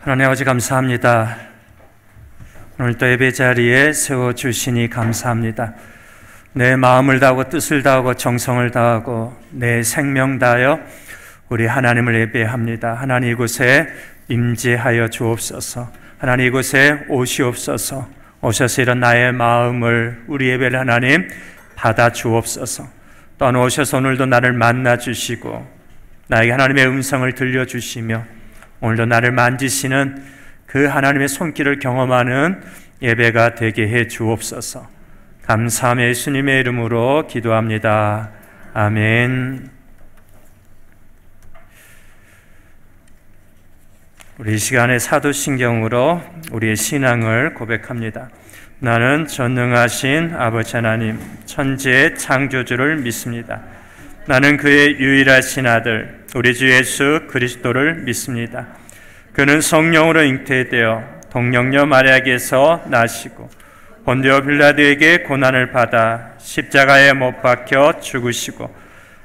하나님 아버지 감사합니다. 오늘 또 예배 자리에 세워주시니 감사합니다. 내 마음을 다하고 뜻을 다하고 정성을 다하고 내 생명 다하여 우리 하나님을 예배합니다. 하나님 이곳에 임재하여 주옵소서. 하나님 이곳에 오시옵소서. 오셔서 이런 나의 마음을 우리 예배를 하나님 받아 주옵소서. 또 오셔서 오늘도 나를 만나 주시고 나에게 하나님의 음성을 들려주시며 오늘도 나를 만지시는 그 하나님의 손길을 경험하는 예배가 되게 해 주옵소서. 감사하며 예수님의 이름으로 기도합니다. 아멘. 우리 이 시간에 사도신경으로 우리의 신앙을 고백합니다. 나는 전능하신 아버지 하나님, 천지의 창조주를 믿습니다. 나는 그의 유일하신 아들 우리 주 예수 그리스도를 믿습니다. 그는 성령으로 잉태되어 동정녀 마리아에게서 나시고 본디오 빌라도에게 고난을 받아 십자가에 못 박혀 죽으시고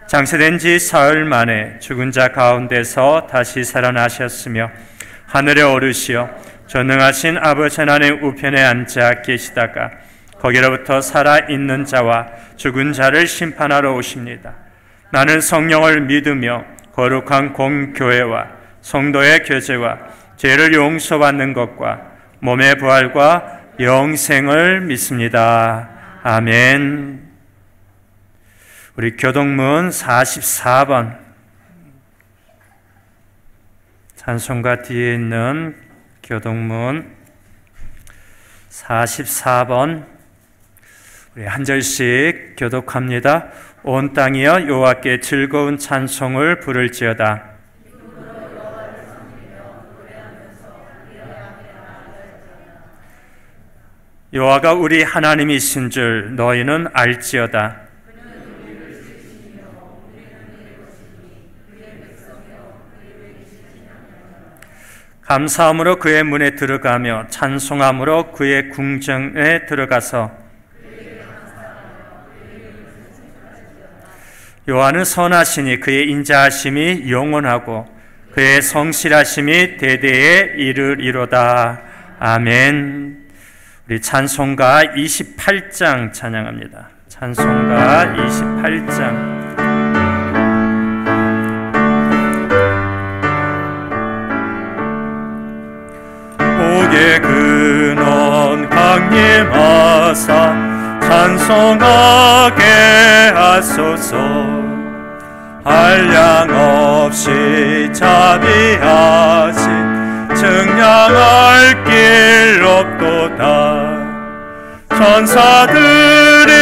장세된 지 사흘 만에 죽은 자 가운데서 다시 살아나셨으며 하늘에 오르시어 전능하신 아버지 하나님 우편에 앉아 계시다가 거기로부터 살아있는 자와 죽은 자를 심판하러 오십니다. 나는 성령을 믿으며 거룩한 공교회와 성도의 교제와 죄를 용서받는 것과 몸의 부활과 영생을 믿습니다. 아멘. 우리 교동문 44번 찬송가 뒤에 있는 교동문 44번 우리 한 절씩 교독합니다. 온 땅이여 여호와께 즐거운 찬송을 부를지어다. 여호와가 우리 하나님이신 줄 너희는 알지어다. 감사함으로 그의 문에 들어가며 찬송함으로 그의 궁정에 들어가서 여호와는 선하시니 그의 인자하심이 영원하고 그의 성실하심이 대대에 이르리로다. 아멘. 우리 찬송가 28장 찬양합니다. 찬송가 28장. 옥의 근원 강림하사 찬송하게 하소서. 한량없이 자비하신 증량할 길 없도다. 천사들의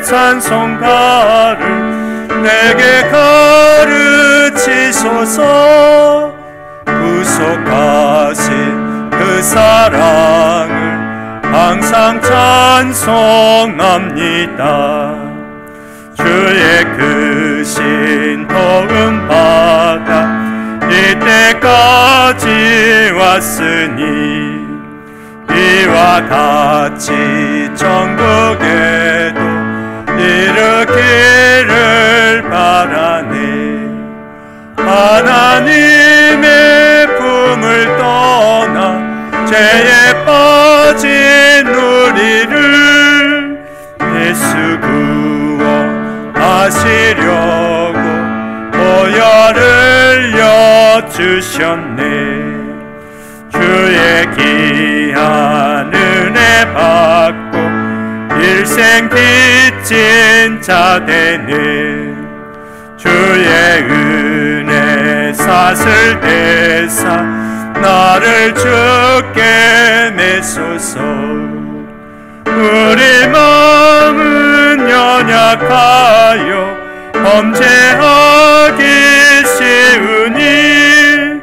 찬송가를 내게 가르치소서. 구속하신 그 사랑을 항상 찬송합니다. 주의 크신 도움 받아 이때까지 왔으니 이와 같이 천국에도 이르기를 바라네. 하나님의 품을 떠나 죄에 빠진 우리를 예수 구원하시려고 보혈을 여주셨네. 주의 귀한 은혜 받고 일생 빚진 자 되네. 주의 은혜 사슬 대사 나를 주께 내소서. 우리 마음은 연약하여 범죄하기 쉬우니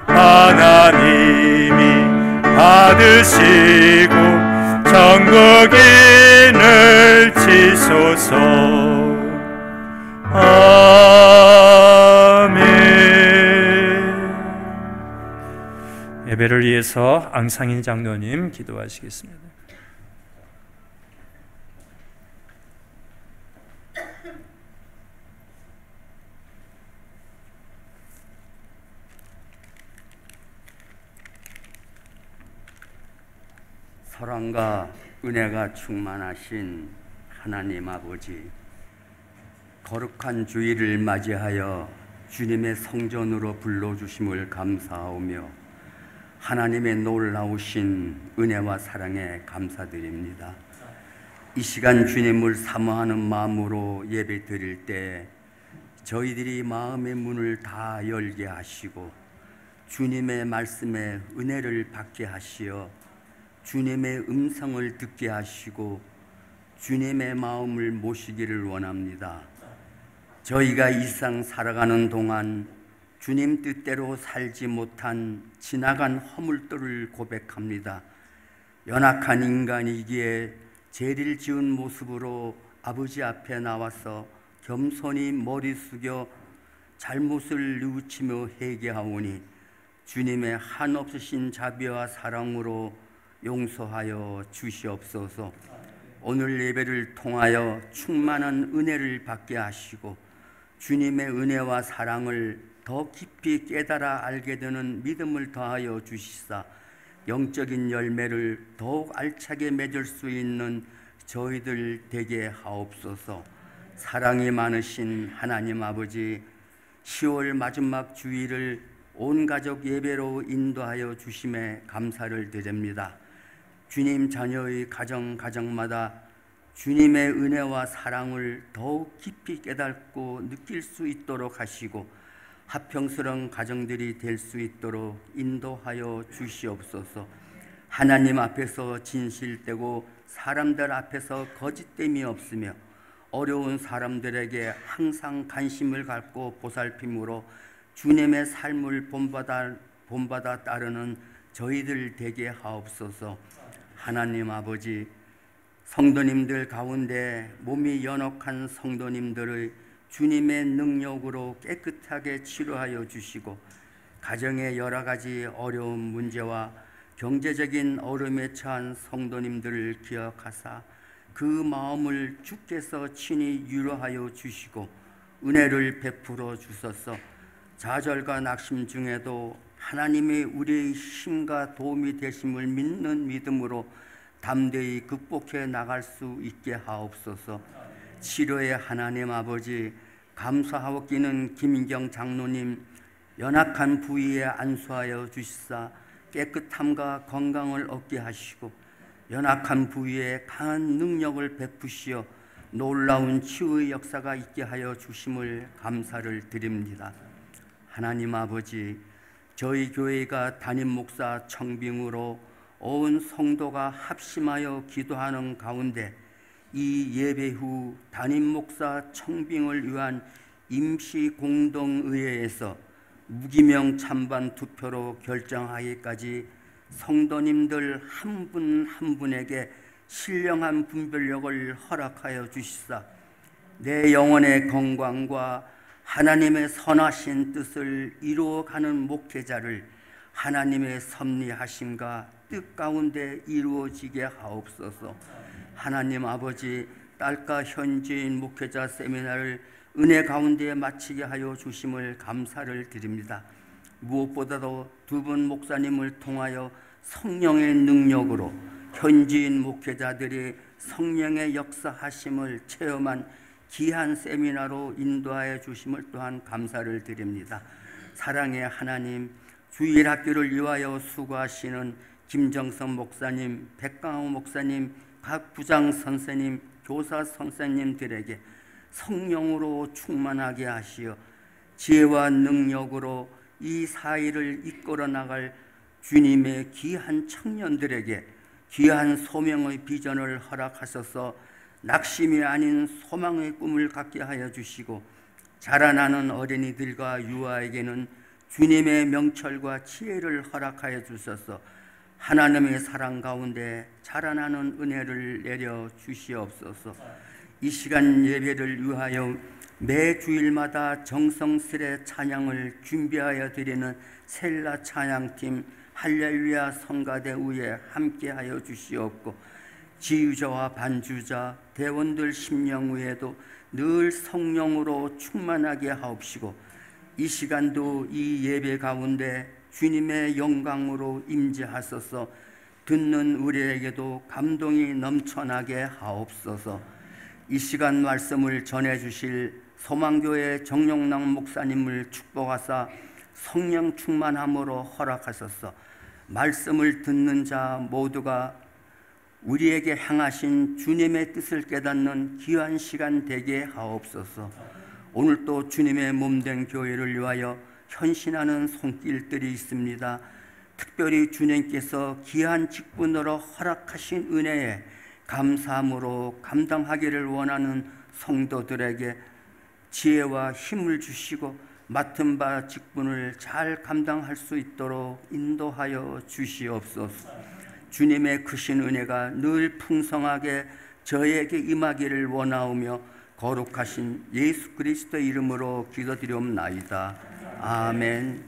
하나님이 받으시고 천국인을 치소서. 아멘. 예배를 위해서 앙상인 장로님 기도하시겠습니다. 사랑과 은혜가 충만하신 하나님 아버지, 거룩한 주일을 맞이하여 주님의 성전으로 불러주심을 감사하오며 하나님의 놀라우신 은혜와 사랑에 감사드립니다. 이 시간 주님을 사모하는 마음으로 예배 드릴 때 저희들이 마음의 문을 다 열게 하시고 주님의 말씀에 은혜를 받게 하시어 주님의 음성을 듣게 하시고 주님의 마음을 모시기를 원합니다. 저희가 이 세상 살아가는 동안 주님 뜻대로 살지 못한 지나간 허물들을 고백합니다. 연약한 인간이기에 죄를 지은 모습으로 아버지 앞에 나와서 겸손히 머리 숙여 잘못을 뉘우치며 회개하오니 주님의 한없으신 자비와 사랑으로 용서하여 주시옵소서. 오늘 예배를 통하여 충만한 은혜를 받게 하시고 주님의 은혜와 사랑을 더 깊이 깨달아 알게 되는 믿음을 더하여 주시사 영적인 열매를 더욱 알차게 맺을 수 있는 저희들 되게 하옵소서. 사랑이 많으신 하나님 아버지, 10월 마지막 주일을 온 가족 예배로 인도하여 주심에 감사를 드립니다. 주님 자녀의 가정마다 주님의 은혜와 사랑을 더욱 깊이 깨닫고 느낄 수 있도록 하시고 화평스러운 가정들이 될 수 있도록 인도하여 주시옵소서. 하나님 앞에서 진실되고 사람들 앞에서 거짓됨이 없으며 어려운 사람들에게 항상 관심을 갖고 보살핌으로 주님의 삶을 본받아 따르는 저희들 되게 하옵소서. 하나님 아버지, 성도님들 가운데 몸이 연약한 성도님들의 주님의 능력으로 깨끗하게 치료하여 주시고 가정의 여러 가지 어려운 문제와 경제적인 어려움에 처한 성도님들을 기억하사 그 마음을 주께서 친히 위로하여 주시고 은혜를 베풀어 주소서. 좌절과 낙심 중에도 하나님의 우리의 힘과 도움이 되심을 믿는 믿음으로 담대히 극복해 나갈 수 있게 하옵소서. 치료의 하나님 아버지, 감사하옵기는 김인경 장로님 연약한 부위에 안수하여 주시사 깨끗함과 건강을 얻게 하시고 연약한 부위에 강한 능력을 베푸시어 놀라운 치유의 역사가 있게 하여 주심을 감사를 드립니다. 하나님 아버지, 저희 교회가 담임 목사 청빙으로 온 성도가 합심하여 기도하는 가운데 이 예배 후 담임 목사 청빙을 위한 임시 공동의회에서 무기명 찬반 투표로 결정하기까지 성도님들 한 분 한 분에게 신령한 분별력을 허락하여 주시사 내 영혼의 건강과 하나님의 선하신 뜻을 이루어가는 목회자를 하나님의 섭리하심과 뜻 가운데 이루어지게 하옵소서. 하나님 아버지, 딸과 현지인 목회자 세미나를 은혜 가운데 마치게 하여 주심을 감사를 드립니다. 무엇보다도 두 분 목사님을 통하여 성령의 능력으로 현지인 목회자들이 성령의 역사하심을 체험한 귀한 세미나로 인도하여 주심을 또한 감사를 드립니다. 사랑의 하나님, 주일 학교를 위하여 수고하시는 김정선 목사님, 백강호 목사님, 각 부장 선생님, 교사 선생님들에게 성령으로 충만하게 하시어 지혜와 능력으로 이 사회를 이끌어 나갈 주님의 귀한 청년들에게 귀한 소명의 비전을 허락하셔서 낙심이 아닌 소망의 꿈을 갖게 하여 주시고 자라나는 어린이들과 유아에게는 주님의 명철과 지혜를 허락하여 주셔서 하나님의 사랑 가운데 자라나는 은혜를 내려 주시옵소서. 이 시간 예배를 위하여 매 주일마다 정성스레 찬양을 준비하여 드리는 셀라 찬양팀 할렐루야 성가대 위에 함께하여 주시옵고 지휘자와 반주자 대원들 심령 위에도 늘 성령으로 충만하게 하옵시고 이 시간도 이 예배 가운데 주님의 영광으로 임재하소서. 듣는 우리에게도 감동이 넘쳐나게 하옵소서. 이 시간 말씀을 전해주실 소망교회 정용남 목사님을 축복하사 성령 충만함으로 허락하소서. 말씀을 듣는 자 모두가 우리에게 향하신 주님의 뜻을 깨닫는 귀한 시간 되게 하옵소서. 오늘 또 주님의 몸된 교회를 위하여 헌신하는 손길들이 있습니다. 특별히 주님께서 귀한 직분으로 허락하신 은혜에 감사함으로 감당하기를 원하는 성도들에게 지혜와 힘을 주시고 맡은 바 직분을 잘 감당할 수 있도록 인도하여 주시옵소서. 주님의 크신 은혜가 늘 풍성하게 저에게 임하기를 원하오며 거룩하신 예수 그리스도 이름으로 기도드리옵나이다. 아멘.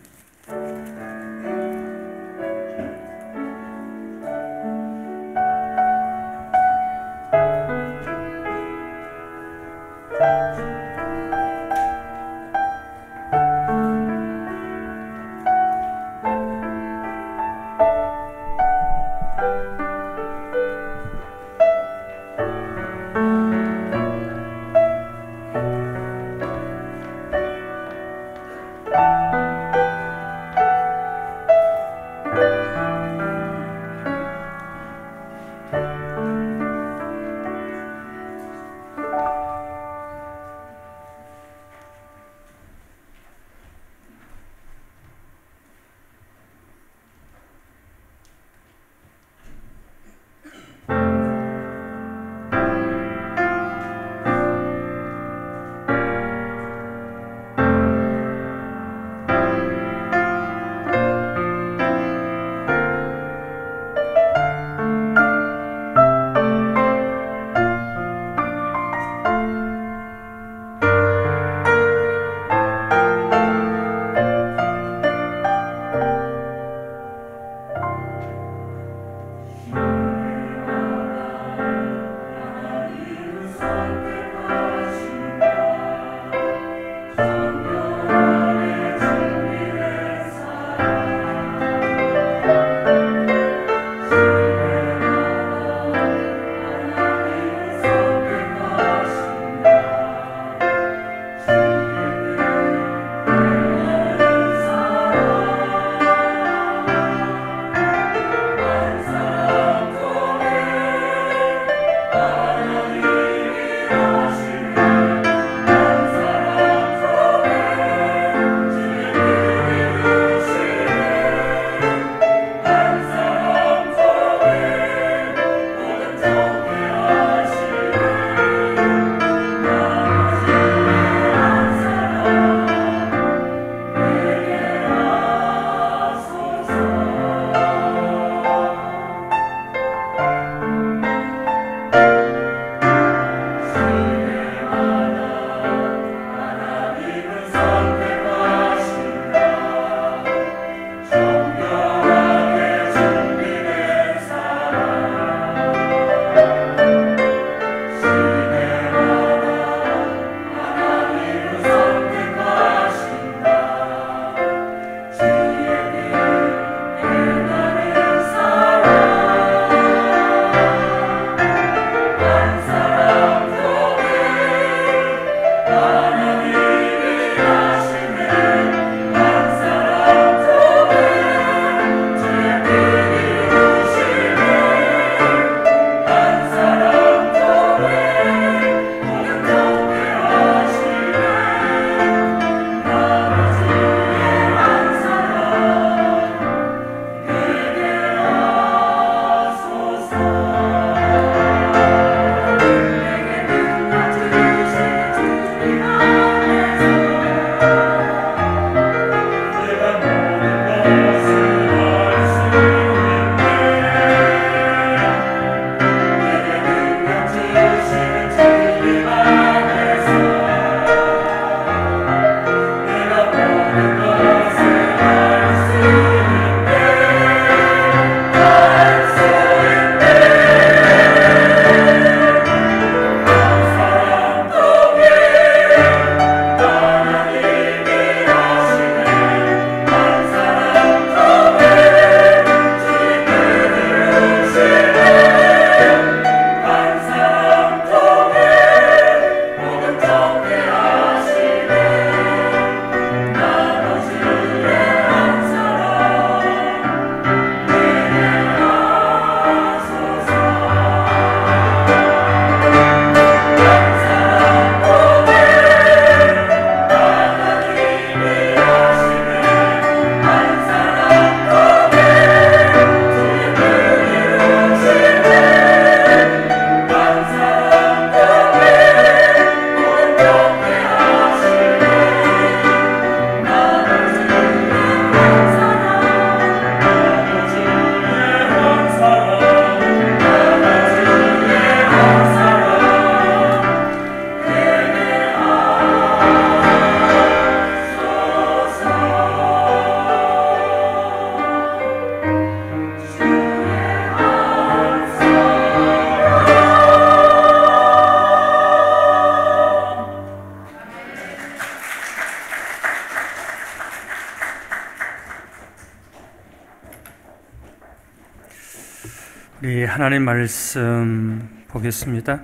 우리 하나님 말씀 보겠습니다.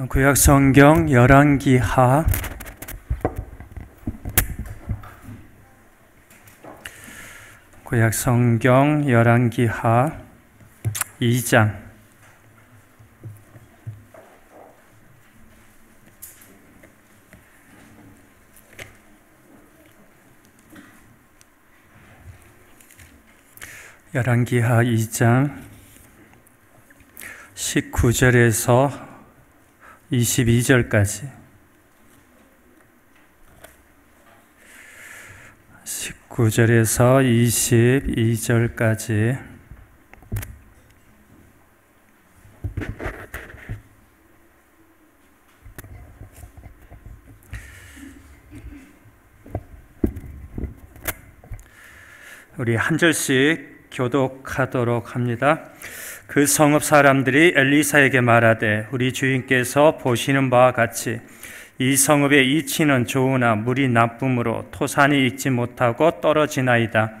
구약 성경 열왕기하 2장 열왕기하 2장 19절에서 22절까지 19절에서 22절까지 우리 한 절씩 교독하도록 합니다. 그 성읍 사람들이 엘리사에게 말하되 우리 주인께서 보시는 바와 같이 이 성읍의 이치는 좋으나 물이 나쁨으로 토산이 익지 못하고 떨어지나이다.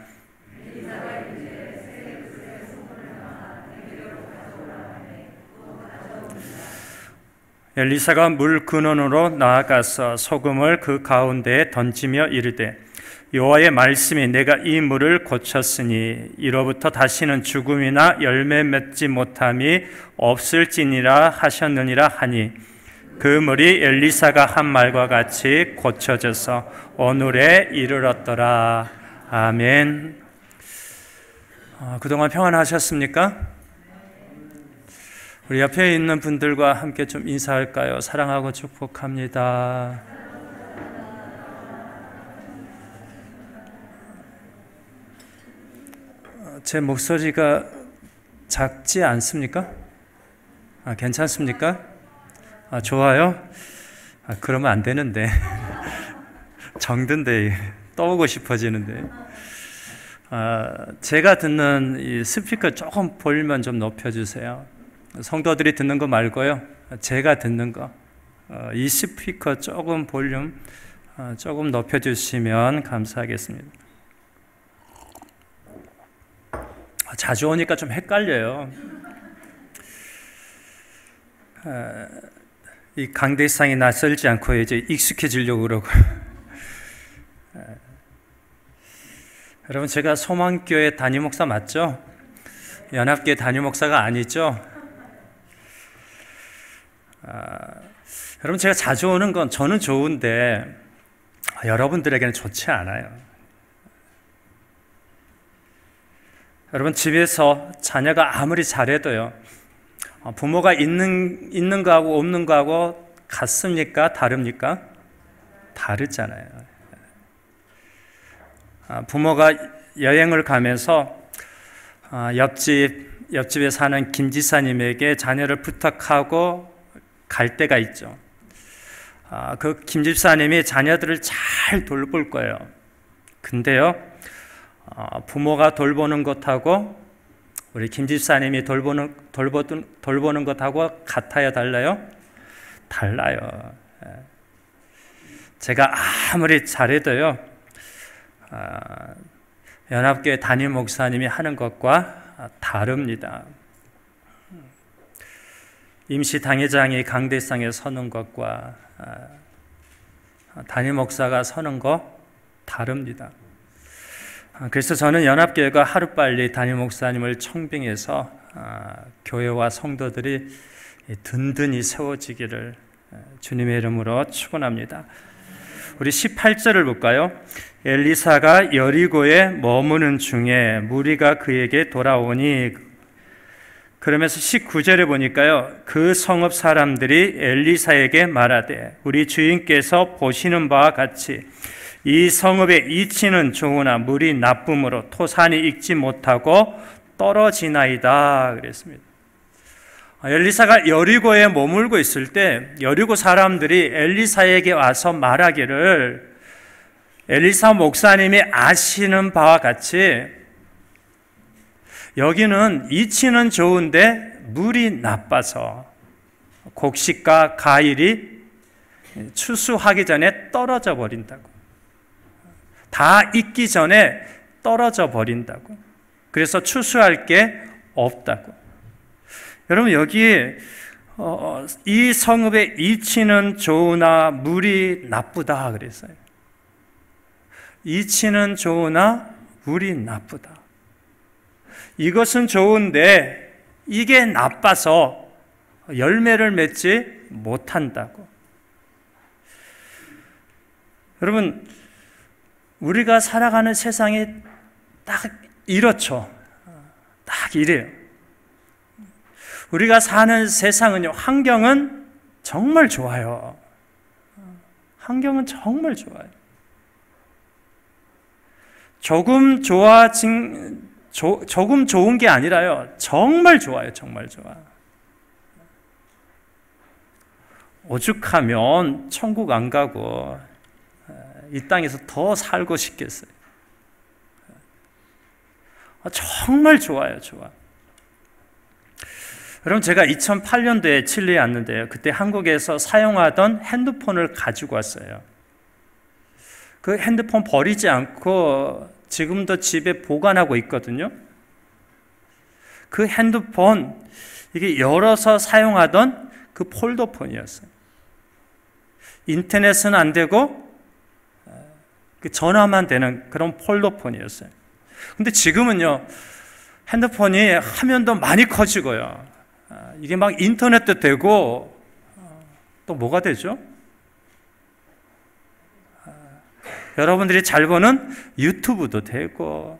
엘리사가 물 근원으로 나아가서 소금을 그 가운데에 던지며 이르되 여호와의 말씀이 내가 이 물을 고쳤으니 이로부터 다시는 죽음이나 열매 맺지 못함이 없을지니라 하셨느니라 하니 그 물이 엘리사가 한 말과 같이 고쳐져서 오늘에 이르렀더라. 아멘. 그동안 평안하셨습니까? 우리 옆에 있는 분들과 함께 좀 인사할까요? 사랑하고 축복합니다. 제 목소리가 작지 않습니까? 괜찮습니까? 좋아요? 그러면 안 되는데 정든데 떠오고 싶어지는데 제가 듣는 이 스피커 조금 볼륨만 좀 높여주세요. 성도들이 듣는 거 말고요, 제가 듣는 거, 이 스피커 조금 볼륨 조금 높여주시면 감사하겠습니다. 자주 오니까 좀 헷갈려요. 이 강대상이 낯설지 않고 이제 익숙해지려고 그러고. 여러분, 제가 소망교회 담임 목사 맞죠? 연합교회 담임 목사가 아니죠? 여러분, 제가 자주 오는 건 저는 좋은데 여러분들에게는 좋지 않아요. 여러분, 집에서 자녀가 아무리 잘해도요, 부모가 있는 거하고 없는 거하고 같습니까? 다릅니까? 다르잖아요. 부모가 여행을 가면서 옆집에 사는 김 지사님에게 자녀를 부탁하고 갈 때가 있죠. 그 김 집사님이 자녀들을 잘 돌볼 거예요. 근데요, 부모가 돌보는 것하고 우리 김 집사님이 돌보는 것하고 같아요, 달라요? 달라요. 제가 아무리 잘해도요, 연합교회 담임 목사님이 하는 것과 다릅니다. 임시 당회장이 강대상에 서는 것과 담임 목사가 서는 것 다릅니다. 그래서 저는 연합교회가 하루빨리 담임 목사님을 청빙해서 교회와 성도들이 든든히 세워지기를 주님의 이름으로 축원합니다. 우리 18절을 볼까요? 엘리사가 여리고에 머무는 중에 무리가 그에게 돌아오니, 그러면서 19절에 보니까요, 그 성읍 사람들이 엘리사에게 말하되 우리 주인께서 보시는 바와 같이 이 성읍의 이치는 좋으나 물이 나쁨으로 토산이 익지 못하고 떨어지나이다 그랬습니다. 엘리사가 여리고에 머물고 있을 때 여리고 사람들이 엘리사에게 와서 말하기를, 엘리사 목사님이 아시는 바와 같이 여기는 이치는 좋은데 물이 나빠서 곡식과 과일이 추수하기 전에 떨어져 버린다고, 다 익기 전에 떨어져 버린다고, 그래서 추수할 게 없다고. 여러분 여기에 이 성읍의 이치는 좋으나 물이 나쁘다 그랬어요. 이치는 좋으나 물이 나쁘다. 이것은 좋은데 이게 나빠서 열매를 맺지 못한다고. 여러분, 우리가 살아가는 세상이 딱 이렇죠. 딱 이래요. 우리가 사는 세상은요, 환경은 정말 좋아요. 환경은 정말 좋아요. 조금 좋은 게 아니라요, 정말 좋아요. 정말 좋아. 오죽하면 천국 안 가고 이 땅에서 더 살고 싶겠어요. 정말 좋아요. 좋아. 여러분, 제가 2008년도에 칠레에 왔는데요, 그때 한국에서 사용하던 핸드폰을 가지고 왔어요. 그 핸드폰 버리지 않고 지금도 집에 보관하고 있거든요. 그 핸드폰, 이게 열어서 사용하던 그 폴더폰이었어요. 인터넷은 안 되고 그 전화만 되는 그런 폴더폰이었어요. 근데 지금은요, 핸드폰이 화면도 많이 커지고요, 이게 막 인터넷도 되고, 또 뭐가 되죠? 여러분들이 잘 보는 유튜브도 되고,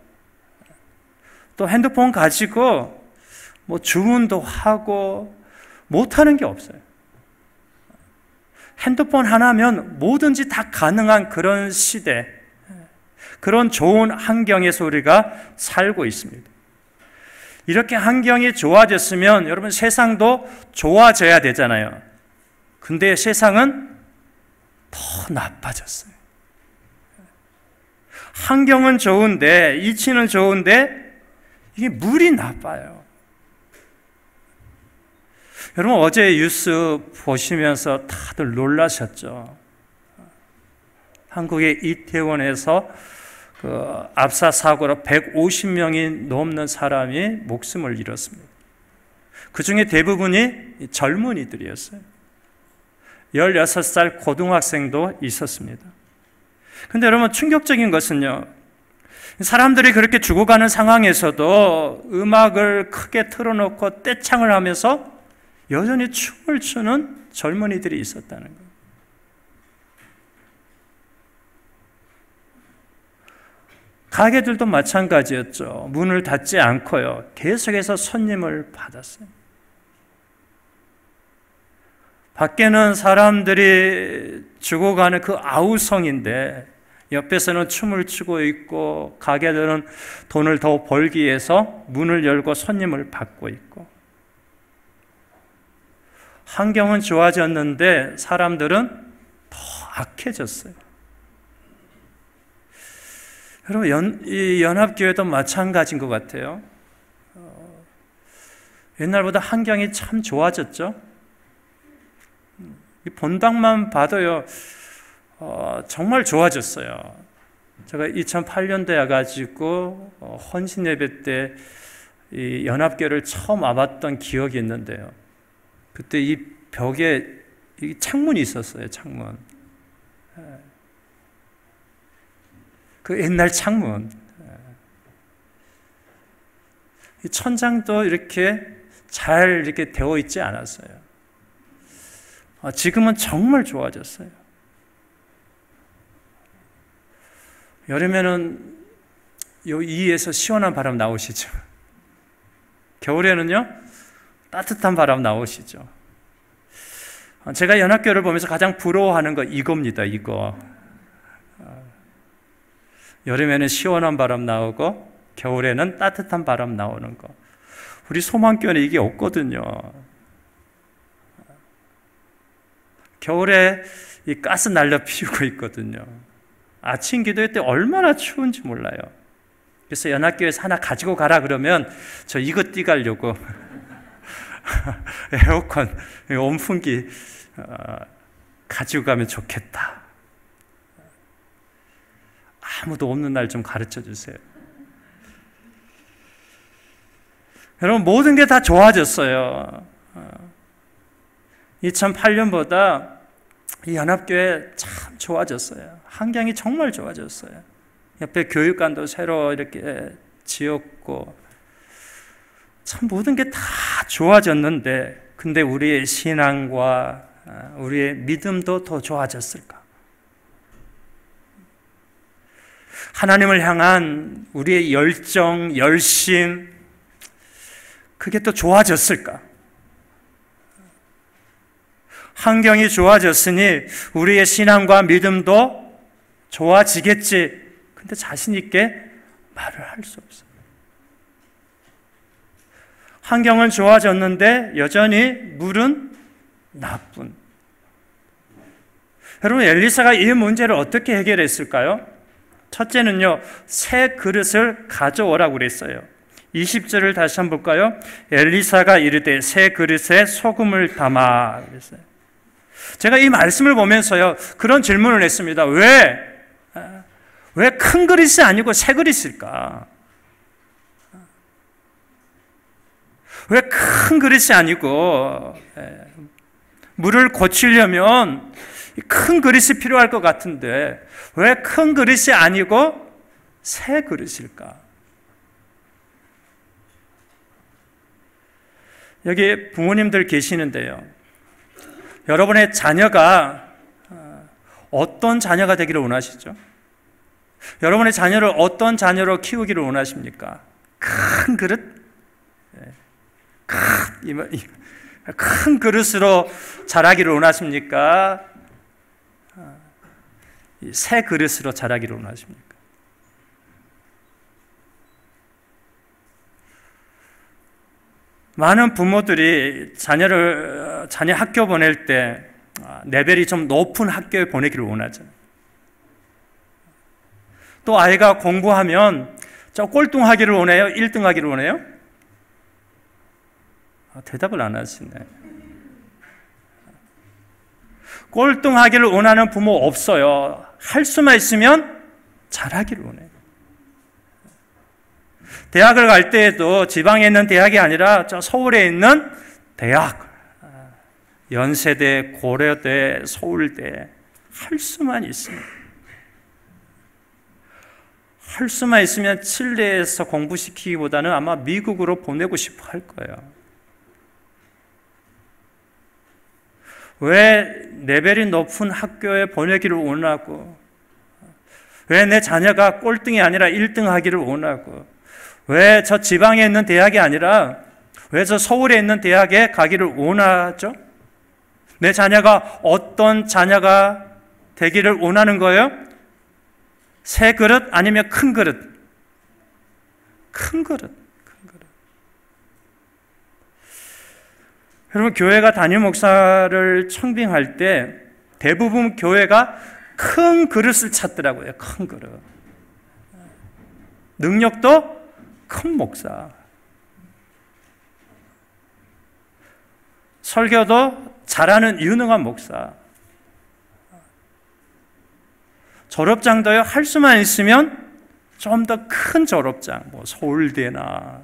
또 핸드폰 가지고 뭐 주문도 하고 못하는 게 없어요. 핸드폰 하나면 뭐든지 다 가능한 그런 시대, 그런 좋은 환경에서 우리가 살고 있습니다. 이렇게 환경이 좋아졌으면 여러분, 세상도 좋아져야 되잖아요. 근데 세상은 더 나빠졌어요. 환경은 좋은데, 이치는 좋은데 이게 물이 나빠요. 여러분, 어제 뉴스 보시면서 다들 놀라셨죠? 한국의 이태원에서 그 압사 사고로 150명이 넘는 사람이 목숨을 잃었습니다. 그 중에 대부분이 젊은이들이었어요. 16살 고등학생도 있었습니다. 근데 여러분, 충격적인 것은요, 사람들이 그렇게 죽어가는 상황에서도 음악을 크게 틀어놓고 떼창을 하면서 여전히 춤을 추는 젊은이들이 있었다는 거예요. 가게들도 마찬가지였죠. 문을 닫지 않고요, 계속해서 손님을 받았어요. 밖에는 사람들이 죽어가는 그 아우성인데 옆에서는 춤을 추고 있고, 가게들은 돈을 더 벌기 위해서 문을 열고 손님을 받고 있고, 환경은 좋아졌는데 사람들은 더 악해졌어요. 여러분, 이 연합교회도 마찬가지인 것 같아요. 옛날보다 환경이 참 좋아졌죠. 이 본당만 봐도요, 정말 좋아졌어요. 제가 2008년도에 와가지고 헌신 예배 때 이 연합교회를 처음 와봤던 기억이 있는데요, 그때 이 벽에 이 창문이 있었어요. 창문. 그 옛날 창문. 이 천장도 이렇게 잘 이렇게 되어 있지 않았어요. 지금은 정말 좋아졌어요. 여름에는 요 이에서 시원한 바람 나오시죠. 겨울에는요, 따뜻한 바람 나오시죠. 제가 연합교회를 보면서 가장 부러워하는 거 이겁니다. 이거. 여름에는 시원한 바람 나오고 겨울에는 따뜻한 바람 나오는 거. 우리 소망교회는 이게 없거든요. 겨울에 이 가스 날려 피우고 있거든요. 아침 기도회 때 얼마나 추운지 몰라요. 그래서 연합교회에서 하나 가지고 가라 그러면 저 이거 띠가려고 에어컨, 온풍기 가지고 가면 좋겠다. 아무도 없는 날 좀 가르쳐 주세요. 여러분, 모든 게 다 좋아졌어요. 2008년보다 이 연합교회 참 좋아졌어요. 환경이 정말 좋아졌어요. 옆에 교육관도 새로 이렇게 지었고, 참 모든 게 다 좋아졌는데, 근데 우리의 신앙과 우리의 믿음도 더 좋아졌을까? 하나님을 향한 우리의 열정, 열심, 그게 또 좋아졌을까? 환경이 좋아졌으니 우리의 신앙과 믿음도 좋아지겠지. 근데 자신 있게 말을 할 수 없어요. 환경은 좋아졌는데 여전히 물은 나쁜. 여러분, 엘리사가 이 문제를 어떻게 해결했을까요? 첫째는요, 새 그릇을 가져오라고 그랬어요. 20절을 다시 한번 볼까요? 엘리사가 이르되 새 그릇에 소금을 담아 그랬어요. 제가 이 말씀을 보면서요, 그런 질문을 했습니다. 왜 큰 그릇이 아니고 새 그릇일까? 왜 큰 그릇이 아니고, 물을 고치려면 큰 그릇이 필요할 것 같은데 왜 큰 그릇이 아니고 새 그릇일까? 여기 부모님들 계시는데요, 여러분의 자녀가 어떤 자녀가 되기를 원하시죠? 여러분의 자녀를 어떤 자녀로 키우기를 원하십니까? 큰 그릇? 큰 그릇으로 자라기를 원하십니까? 새 그릇으로 자라기를 원하십니까? 많은 부모들이 자녀 학교 보낼 때 레벨이 좀 높은 학교에 보내기를 원하잖아요. 또 아이가 공부하면 저 꼴등하기를 원해요? 1등 하기를 원해요? 대답을 안 하시네. 꼴등하기를 원하는 부모 없어요. 할 수만 있으면 잘하기를 원해요. 대학을 갈 때에도 지방에 있는 대학이 아니라 저 서울에 있는 대학, 연세대, 고려대, 서울대, 할 수만 있으면 칠레에서 공부시키기보다는 아마 미국으로 보내고 싶어 할 거예요. 왜 레벨이 높은 학교에 보내기를 원하고, 왜 내 자녀가 꼴등이 아니라 1등 하기를 원하고, 왜 저 지방에 있는 대학이 아니라 왜 저 서울에 있는 대학에 가기를 원하죠? 내 자녀가 어떤 자녀가 되기를 원하는 거예요? 새 그릇 아니면 큰 그릇? 큰 그릇. 여러분, 교회가 담임 목사를 청빙할 때 대부분 교회가 큰 그릇을 찾더라고요. 큰 그릇. 능력도 큰 목사. 설교도 잘하는 유능한 목사. 졸업장도요, 할 수만 있으면 좀 더 큰 졸업장, 뭐 서울대나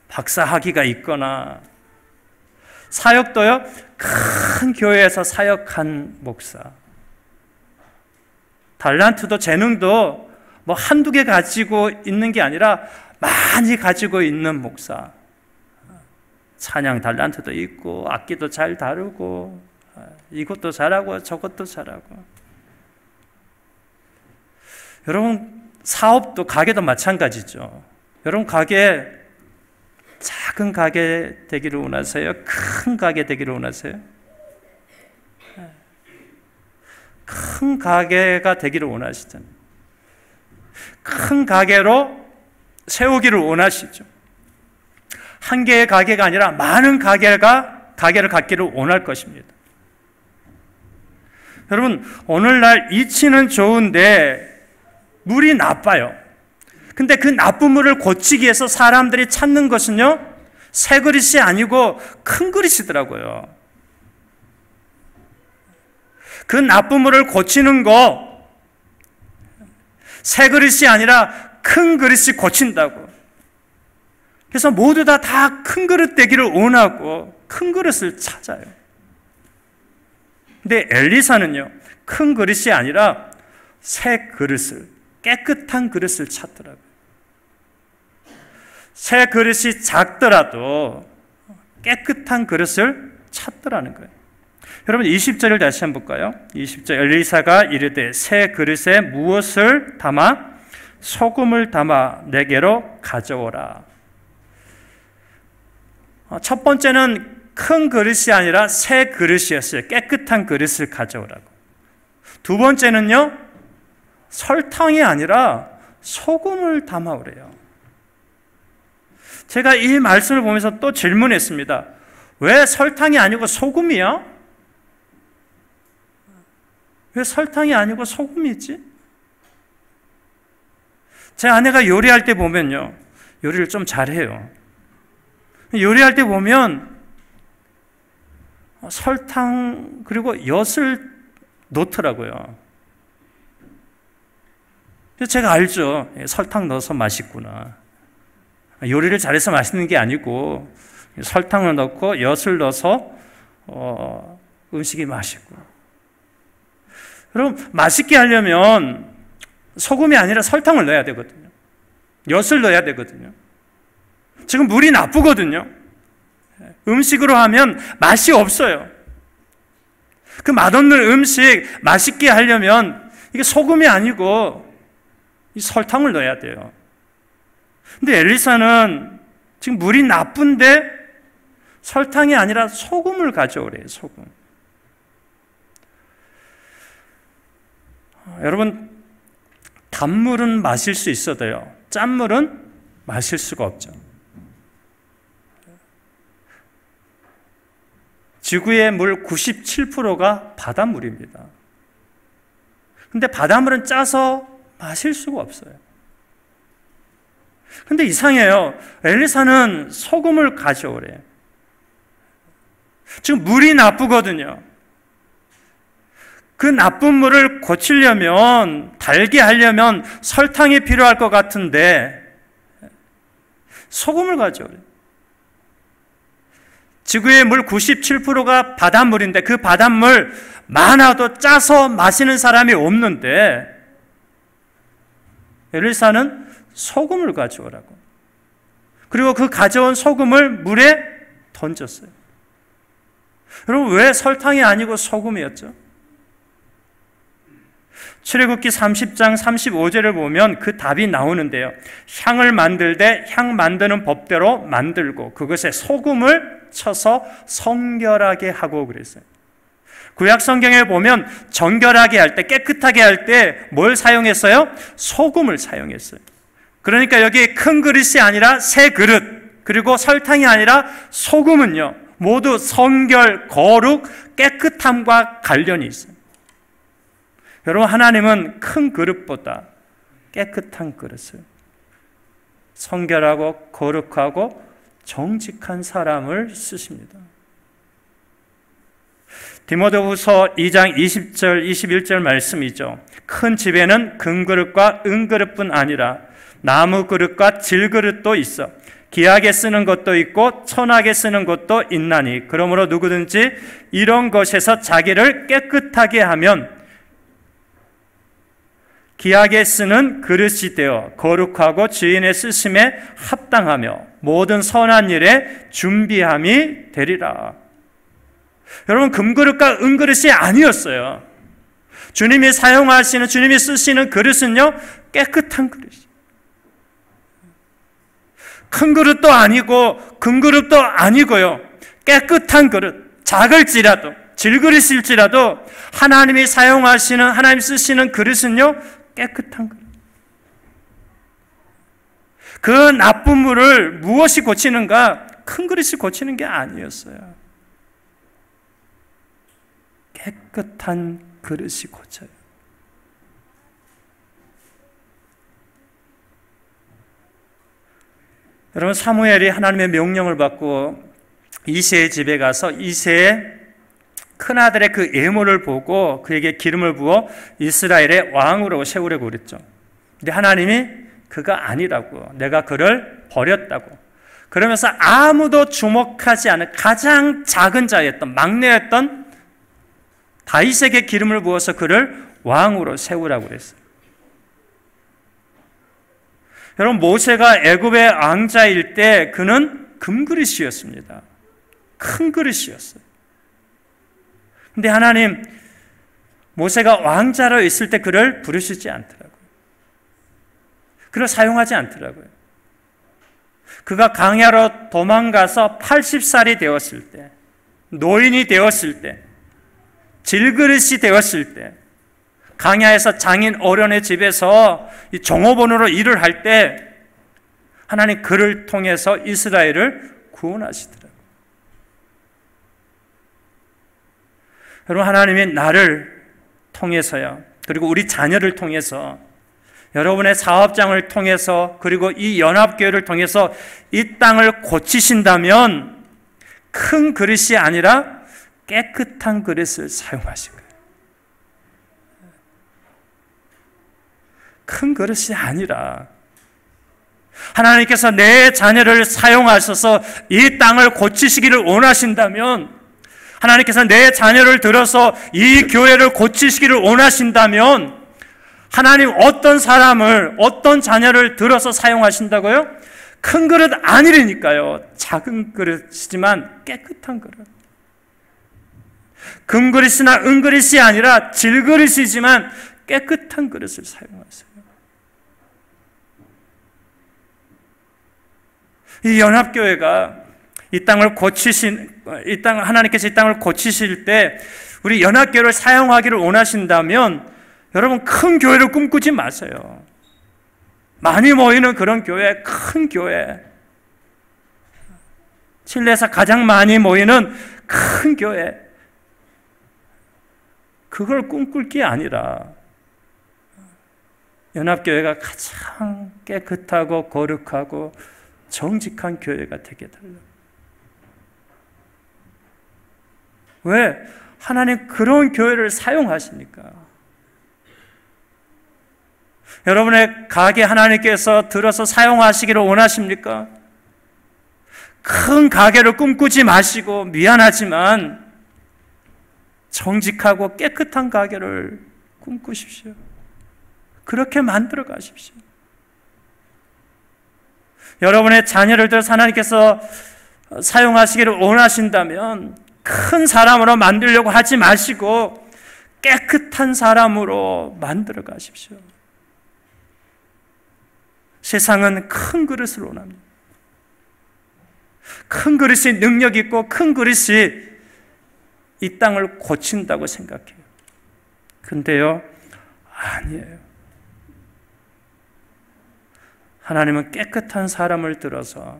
박사 학위가 있거나, 사역도요, 큰 교회에서 사역한 목사. 달란트도 재능도 뭐 한두 개 가지고 있는 게 아니라 많이 가지고 있는 목사. 찬양 달란트도 있고, 악기도 잘 다루고, 이것도 잘하고 저것도 잘하고. 여러분, 사업도 가게도 마찬가지죠. 여러분, 가게 작은 가게 되기를 원하세요? 큰 가게 되기를 원하세요? 큰 가게가 되기를 원하시잖아요. 큰 가게로 세우기를 원하시죠. 한 개의 가게가 아니라 많은 가게를 갖기를 원할 것입니다. 여러분, 오늘날 이치는 좋은데 물이 나빠요. 근데 그 나쁜 물을 고치기 위해서 사람들이 찾는 것은요, 새 그릇이 아니고 큰 그릇이더라고요. 그 나쁜 물을 고치는 거, 새 그릇이 아니라 큰 그릇이 고친다고. 그래서 모두 다 큰 그릇 되기를 원하고 큰 그릇을 찾아요. 근데 엘리사는요, 큰 그릇이 아니라 새 그릇을, 깨끗한 그릇을 찾더라고요. 새 그릇이 작더라도 깨끗한 그릇을 찾더라는 거예요. 여러분 20절을 다시 한번 볼까요? 20절, 엘리사가 이르되 새 그릇에 무엇을 담아? 소금을 담아 내게로 가져오라. 첫 번째는 큰 그릇이 아니라 새 그릇이었어요. 깨끗한 그릇을 가져오라고. 두 번째는요, 설탕이 아니라 소금을 담아오래요. 제가 이 말씀을 보면서 또 질문했습니다. 왜 설탕이 아니고 소금이야? 왜 설탕이 아니고 소금이지? 제 아내가 요리할 때 보면요, 요리를 좀 잘해요. 요리할 때 보면 설탕 그리고 엿을 넣더라고요. 그래서 제가 알죠. 설탕 넣어서 맛있구나. 요리를 잘해서 맛있는 게 아니고 설탕을 넣고 엿을 넣어서 음식이 맛있구나. 여러분, 맛있게 하려면 소금이 아니라 설탕을 넣어야 되거든요. 엿을 넣어야 되거든요. 지금 물이 나쁘거든요. 음식으로 하면 맛이 없어요. 그 맛없는 음식 맛있게 하려면 이게 소금이 아니고 이 설탕을 넣어야 돼요. 근데 엘리사는 지금 물이 나쁜데 설탕이 아니라 소금을 가져오래요. 소금. 여러분, 단물은 마실 수 있어도요, 짠물은 마실 수가 없죠. 지구의 물 97%가 바닷물입니다. 근데 바닷물은 짜서 마실 수가 없어요. 근데 이상해요. 엘리사는 소금을 가져오래요. 지금 물이 나쁘거든요. 그 나쁜 물을 고치려면, 달게 하려면 설탕이 필요할 것 같은데 소금을 가져오래요. 지구의 물 97%가 바닷물인데 그 바닷물 많아도 짜서 마시는 사람이 없는데 엘리사는 소금을 가져오라고. 그리고 그 가져온 소금을 물에 던졌어요. 여러분, 왜 설탕이 아니고 소금이었죠? 출애굽기 30장 35절을 보면 그 답이 나오는데요. 향을 만들 향 만드는 법대로 만들고 그것에 소금을 쳐서 성결하게 하고 그랬어요. 구약 성경에 보면 정결하게 할 때, 깨끗하게 할 때 뭘 사용했어요? 소금을 사용했어요. 그러니까 여기 큰 그릇이 아니라 새 그릇, 그리고 설탕이 아니라 소금은요, 모두 성결, 거룩, 깨끗함과 관련이 있어요. 여러분, 하나님은 큰 그릇보다 깨끗한 그릇을, 성결하고 거룩하고 정직한 사람을 쓰십니다. 디모데후서 2장 20절 21절 말씀이죠. 큰 집에는 금그릇과 은그릇뿐 아니라 나무 그릇과 질그릇도 있어 귀하게 쓰는 것도 있고 천하게 쓰는 것도 있나니 그러므로 누구든지 이런 것에서 자기를 깨끗하게 하면 귀하게 쓰는 그릇이 되어 거룩하고 주인의 쓰심에 합당하며 모든 선한 일에 준비함이 되리라. 여러분, 금그릇과 은그릇이 아니었어요. 주님이 사용하시는, 주님이 쓰시는 그릇은요, 깨끗한 그릇이에요. 큰 그릇도 아니고 금그릇도 아니고요, 깨끗한 그릇, 작을지라도 질그릇일지라도 하나님이 사용하시는, 하나님 쓰시는 그릇은요, 깨끗한 그릇. 그 나쁜 물을 무엇이 고치는가? 큰 그릇이 고치는 게 아니었어요. 깨끗한 그릇이 고쳐요. 여러분, 사무엘이 하나님의 명령을 받고 이새의 집에 가서 이새의 큰아들의 그 예물을 보고 그에게 기름을 부어 이스라엘의 왕으로 세우려고 그랬죠. 근데 하나님이 그가 아니라고, 내가 그를 버렸다고, 그러면서 아무도 주목하지 않은 가장 작은 자였던, 막내였던 다윗에게 기름을 부어서 그를 왕으로 세우라고 그랬어요. 여러분, 모세가 애굽의 왕자일 때 그는 금그릇이었습니다. 큰 그릇이었어요. 근데 하나님, 모세가 왕자로 있을 때 그를 부르시지 않더라고요. 그를 사용하지 않더라고요. 그가 광야로 도망가서 80살이 되었을 때, 노인이 되었을 때, 질그릇이 되었을 때, 광야에서 장인 어른의 집에서 이 종업원으로 일을 할 때 하나님 그를 통해서 이스라엘을 구원하시더라고요. 여러분, 하나님이 나를 통해서요, 그리고 우리 자녀를 통해서, 여러분의 사업장을 통해서, 그리고 이 연합교회를 통해서 이 땅을 고치신다면 큰 그릇이 아니라 깨끗한 그릇을 사용하실 거예요. 큰 그릇이 아니라 하나님께서 내 자녀를 사용하셔서 이 땅을 고치시기를 원하신다면, 하나님께서 내 자녀를 들어서 이 교회를 고치시기를 원하신다면, 하나님 어떤 사람을, 어떤 자녀를 들어서 사용하신다고요? 큰 그릇 아니라니까요. 작은 그릇이지만 깨끗한 그릇. 금그릇이나 은그릇이 아니라 질그릇이지만 깨끗한 그릇을 사용하세요. 이 연합교회가 하나님께서 이 땅을 고치실 때 우리 연합교회를 사용하기를 원하신다면, 여러분, 큰 교회를 꿈꾸지 마세요. 많이 모이는 그런 교회, 큰 교회, 칠레에서 가장 많이 모이는 큰 교회, 그걸 꿈꿀 게 아니라 연합교회가 가장 깨끗하고 거룩하고 정직한 교회가 되게 달라요. 왜? 하나님 그런 교회를 사용하시니까. 여러분의 가게 하나님께서 들어서 사용하시기를 원하십니까? 큰 가게를 꿈꾸지 마시고, 미안하지만 정직하고 깨끗한 가게를 꿈꾸십시오. 그렇게 만들어 가십시오. 여러분의 자녀를 들어서 하나님께서 사용하시기를 원하신다면 큰 사람으로 만들려고 하지 마시고 깨끗한 사람으로 만들어 가십시오. 세상은 큰 그릇을 원합니다. 큰 그릇이 능력 있고 큰 그릇이 이 땅을 고친다고 생각해요. 근데요, 아니에요. 하나님은 깨끗한 사람을 들어서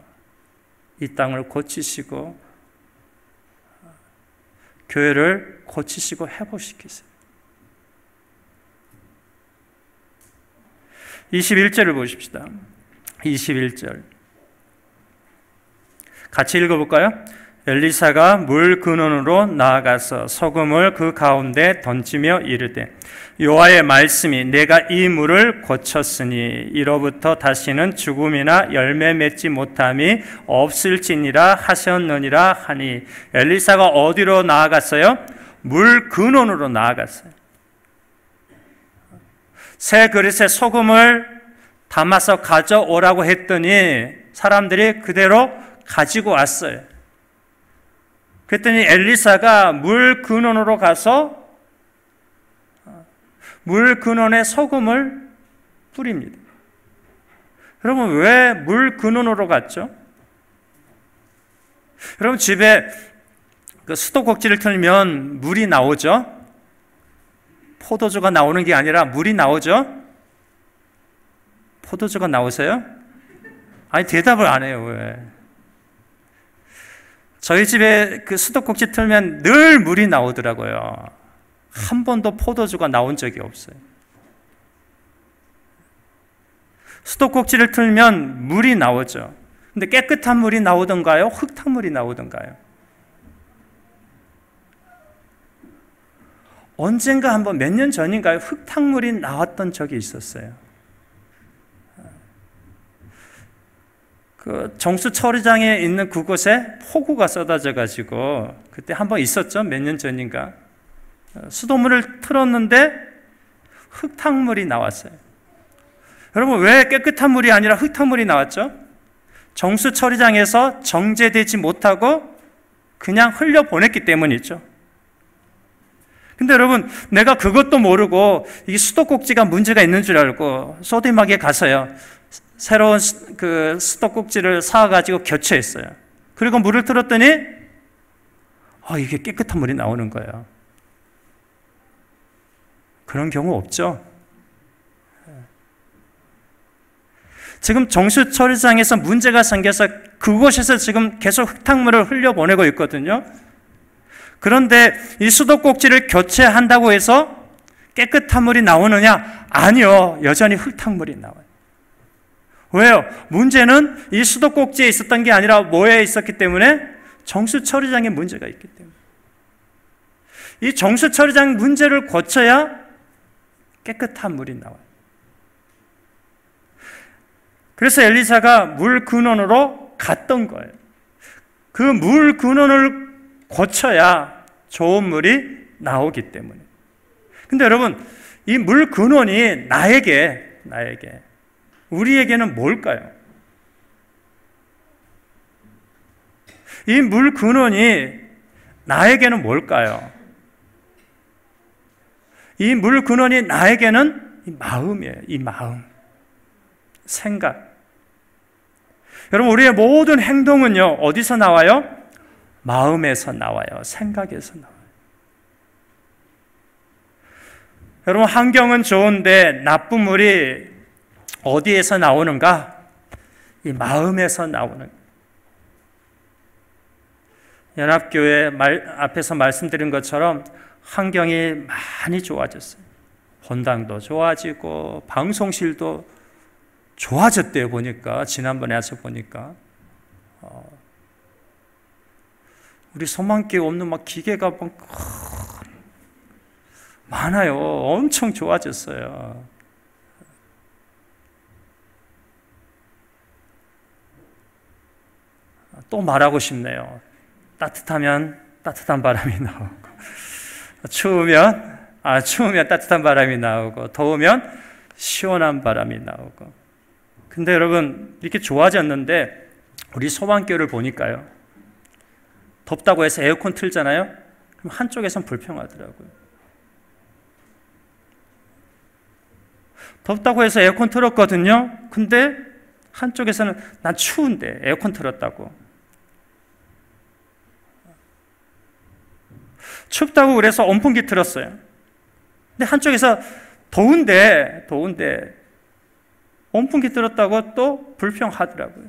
이 땅을 고치시고 교회를 고치시고 회복시키세요. 21절을 보십시다. 21절 같이 읽어볼까요? 엘리사가 물 근원으로 나아가서 소금을 그 가운데 던지며 이르되 여호와의 말씀이 내가 이 물을 고쳤으니 이로부터 다시는 죽음이나 열매 맺지 못함이 없을지니라 하셨느니라 하니, 엘리사가 어디로 나아갔어요? 물 근원으로 나아갔어요. 새 그릇에 소금을 담아서 가져오라고 했더니 사람들이 그대로 가지고 왔어요. 그랬더니 엘리사가 물 근원으로 가서 물 근원에 소금을 뿌립니다. 여러분, 왜 물 근원으로 갔죠? 여러분, 집에 그 수도꼭지를 틀면 물이 나오죠? 포도주가 나오는 게 아니라 물이 나오죠? 포도주가 나오세요? 아니, 대답을 안 해요. 왜? 저희 집에 그 수도꼭지 틀면 늘 물이 나오더라고요. 한 번도 포도주가 나온 적이 없어요. 수도꼭지를 틀면 물이 나오죠. 근데 깨끗한 물이 나오던가요? 흙탕물이 나오던가요? 언젠가 한번 몇 년 전인가요? 흙탕물이 나왔던 적이 있었어요. 그 정수 처리장에 있는 그곳에 폭우가 쏟아져 가지고 그때 한번 있었죠. 몇 년 전인가. 수돗물을 틀었는데 흙탕물이 나왔어요. 여러분, 왜 깨끗한 물이 아니라 흙탕물이 나왔죠? 정수 처리장에서 정제되지 못하고 그냥 흘려보냈기 때문이죠. 근데 여러분, 내가 그것도 모르고 이 수도꼭지가 문제가 있는 줄 알고 소디막에 가서요, 새로운 그 수도꼭지를 사가지고 교체했어요. 그리고 물을 틀었더니 이게 깨끗한 물이 나오는 거예요. 그런 경우 없죠? 지금 정수 처리장에서 문제가 생겨서 그곳에서 지금 계속 흙탕물을 흘려보내고 있거든요. 그런데 이 수도꼭지를 교체한다고 해서 깨끗한 물이 나오느냐? 아니요. 여전히 흙탕물이 나와요. 왜요? 문제는 이 수도꼭지에 있었던 게 아니라 뭐에 있었기 때문에? 정수 처리장에 문제가 있기 때문에. 이 정수 처리장 문제를 고쳐야 깨끗한 물이 나와요. 그래서 엘리사가 물 근원으로 갔던 거예요. 그 물 근원을 고쳐야 좋은 물이 나오기 때문에. 근데 여러분, 이 물 근원이 나에게 우리에게는 뭘까요? 이 물 근원이 나에게는 뭘까요? 이 물 근원이 나에게는 이 마음이에요. 이 마음, 생각. 여러분, 우리의 모든 행동은요, 어디서 나와요? 마음에서 나와요. 생각에서 나와요. 여러분, 환경은 좋은데 나쁜 물이 어디에서 나오는가? 이 마음에서 나오는. 연합교회 앞에서 말씀드린 것처럼 환경이 많이 좋아졌어요. 본당도 좋아지고 방송실도 좋아졌대요. 보니까 지난번에 와서 보니까 우리 소망교회 없는 막 기계가 막 많아요. 엄청 좋아졌어요. 또 말하고 싶네요. 따뜻하면 따뜻한 바람이 나오고, 추우면 따뜻한 바람이 나오고, 더우면 시원한 바람이 나오고. 근데 여러분, 이렇게 좋아졌는데 우리 소망교회를 보니까요, 덥다고 해서 에어컨 틀잖아요. 그럼 한쪽에선 불평하더라고요. 덥다고 해서 에어컨 틀었거든요. 근데 한쪽에서는 난 추운데 에어컨 틀었다고. 춥다고 그래서 온풍기 틀었어요. 근데 한쪽에서 더운데 온풍기 틀었다고 또 불평하더라고요.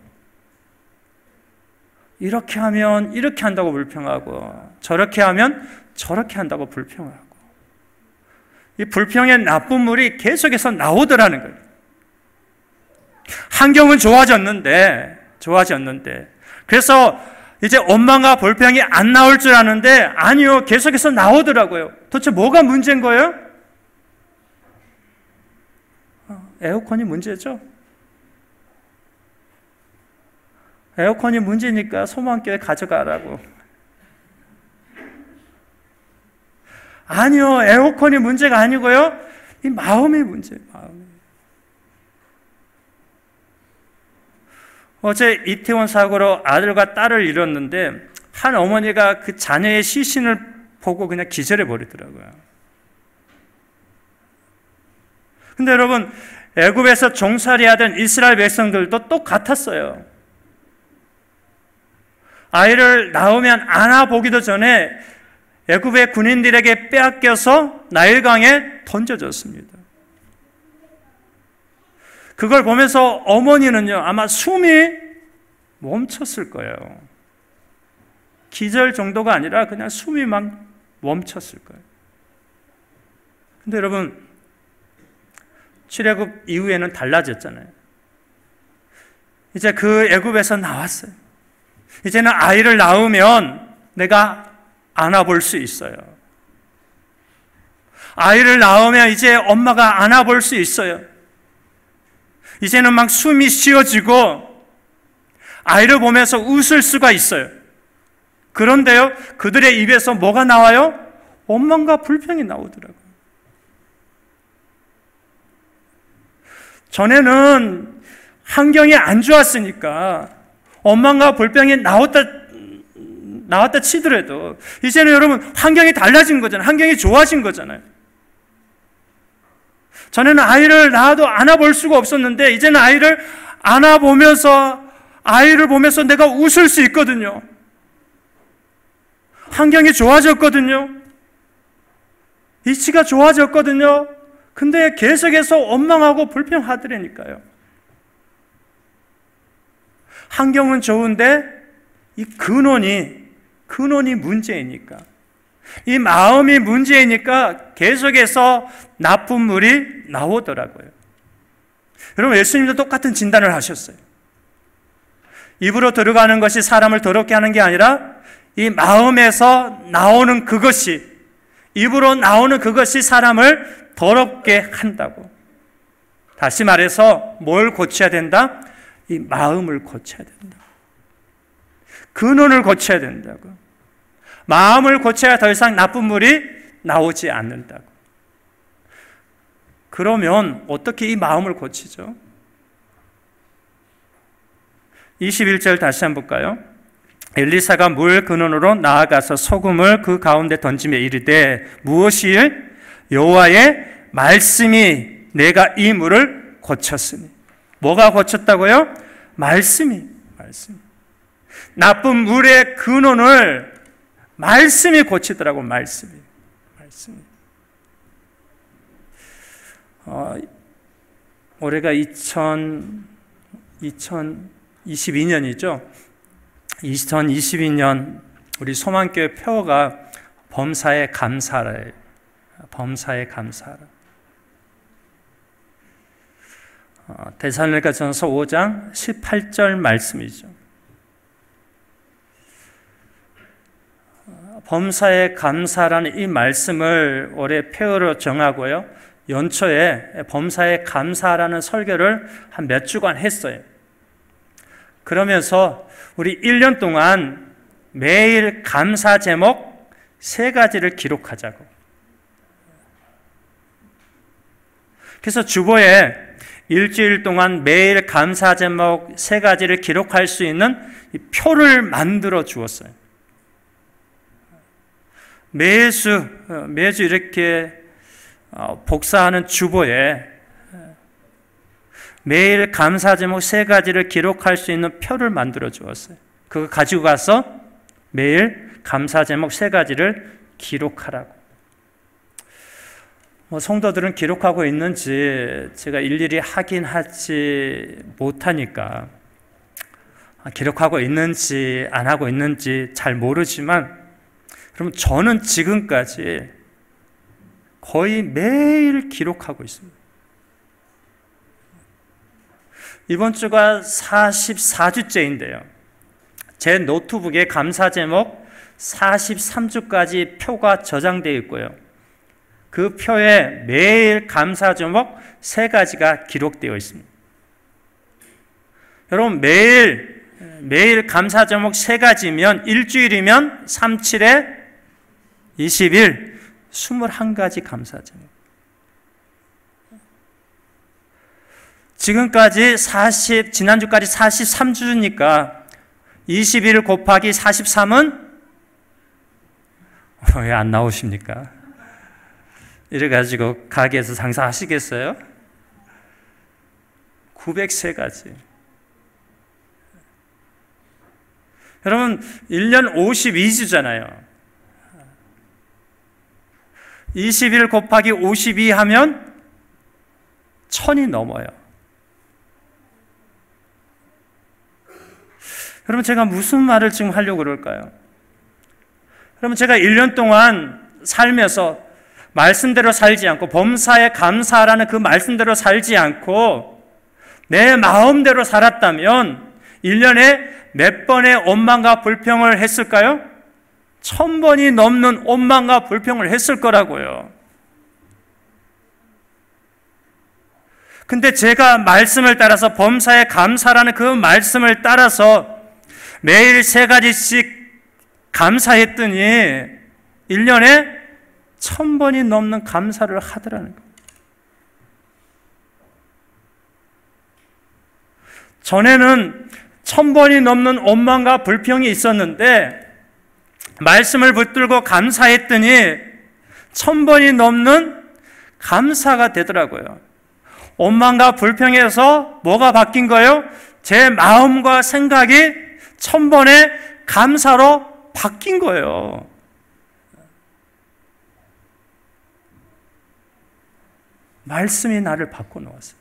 이렇게 하면 이렇게 한다고 불평하고, 저렇게 하면 저렇게 한다고 불평하고. 이 불평의 나쁜 물이 계속해서 나오더라는 거예요. 환경은 좋아졌는데 그래서 이제 원망과 불평이 안 나올 줄 아는데 아니요, 계속해서 나오더라고요. 도대체 뭐가 문제인 거예요? 에어컨이 문제죠. 에어컨이 문제니까 소망교회 가져가라고. 아니요, 에어컨이 문제가 아니고요, 이 마음이 문제예요. 마음이. 어제 이태원 사고로 아들과 딸을 잃었는데 한 어머니가 그 자녀의 시신을 보고 그냥 기절해 버리더라고요. 근데 여러분, 애굽에서 종살이하던 이스라엘 백성들도 똑같았어요. 아이를 낳으면 안아보기도 전에 애굽의 군인들에게 빼앗겨서 나일강에 던져졌습니다. 그걸 보면서 어머니는요, 아마 숨이 멈췄을 거예요. 기절 정도가 아니라 그냥 숨이 막 멈췄을 거예요. 근데 여러분, 출애굽 이후에는 달라졌잖아요. 이제 그 애굽에서 나왔어요. 이제는 아이를 낳으면 내가 안아볼 수 있어요. 아이를 낳으면 이제 엄마가 안아볼 수 있어요. 이제는 막 숨이 쉬어지고 아이를 보면서 웃을 수가 있어요. 그런데요, 그들의 입에서 뭐가 나와요? 원망과 불평이 나오더라고요. 전에는 환경이 안 좋았으니까 원망과 불평이 나왔다 치더라도 이제는 여러분 환경이 달라진 거잖아요. 환경이 좋아진 거잖아요. 전에는 아이를 낳아도 안아볼 수가 없었는데 이제는 아이를 안아보면서 아이를 보면서 내가 웃을 수 있거든요. 환경이 좋아졌거든요. 이치가 좋아졌거든요. 근데 계속해서 원망하고 불평하더라니까요. 환경은 좋은데 이 근원이 문제이니까, 이 마음이 문제이니까 계속해서 나쁜 물이 나오더라고요. 여러분, 예수님도 똑같은 진단을 하셨어요. 입으로 들어가는 것이 사람을 더럽게 하는 게 아니라 이 마음에서 나오는 그것이, 입으로 나오는 그것이 사람을 더럽게 한다고. 다시 말해서 뭘 고쳐야 된다? 이 마음을 고쳐야 된다. 근원을 고쳐야 된다고. 마음을 고쳐야 더 이상 나쁜 물이 나오지 않는다고. 그러면 어떻게 이 마음을 고치죠? 21절 다시 한번 볼까요? 엘리사가 물 근원으로 나아가서 소금을 그 가운데 던지며 이르되 무엇이일? 여호와의 말씀이 내가 이 물을 고쳤으니. 뭐가 고쳤다고요? 말씀이. 나쁜 물의 근원을 말씀이 고치더라고. 말씀이. 올해가 2022년이죠. 2022년 우리 소망교회 표어가 범사에 감사라예요. 범사에 감사라. 데살로니가전서 5장 18절 말씀이죠. 범사에 감사라는 이 말씀을 올해 표어로 정하고요, 연초에 범사에 감사라는 설교를 한 몇 주간 했어요. 그러면서 우리 1년 동안 매일 감사 제목 3가지를 기록하자고. 그래서 주보에 일주일 동안 매일 감사 제목 3가지를 기록할 수 있는 표를 만들어 주었어요. 매주 이렇게 복사하는 주보에 매일 감사 제목 3가지를 기록할 수 있는 표를 만들어 주었어요. 그거 가지고 가서 매일 감사 제목 3가지를 기록하라고. 성도들은 기록하고 있는지 제가 일일이 확인하지 못하니까 기록하고 있는지 안 하고 있는지 잘 모르지만, 그럼 저는 지금까지 거의 매일 기록하고 있습니다. 이번 주가 44주째인데요. 제 노트북에 감사 제목 43주까지 표가 저장되어 있고요. 그 표에 매일 감사 제목 3가지가 기록되어 있습니다. 여러분, 매일 감사 제목 3가지면 일주일이면 3, 7에 20일 21가지 감사 제목. 지금까지 지난주까지 43주니까 21 곱하기 43은 왜 안 나오십니까? 이래가지고 가게에서 장사하시겠어요? 903가지. 여러분, 1년 52주잖아요. 21 곱하기 52 하면 1000이 넘어요. 여러분, 제가 무슨 말을 지금 하려고 그럴까요? 여러분, 제가 1년 동안 살면서 말씀대로 살지 않고, 범사에 감사라는 그 말씀대로 살지 않고 내 마음대로 살았다면 1년에 몇 번의 원망과 불평을 했을까요? 1000번이 넘는 원망과 불평을 했을 거라고요. 근데 제가 말씀을 따라서 범사에 감사라는 그 말씀을 따라서 매일 3가지씩 감사했더니 1년에 1000번이 넘는 감사를 하더라는 거예요. 전에는 1000번이 넘는 원망과 불평이 있었는데 말씀을 붙들고 감사했더니 1000번이 넘는 감사가 되더라고요. 원망과 불평에서 뭐가 바뀐 거예요? 제 마음과 생각이 1000번의 감사로 바뀐 거예요. 말씀이 나를 바꿔놓았어요.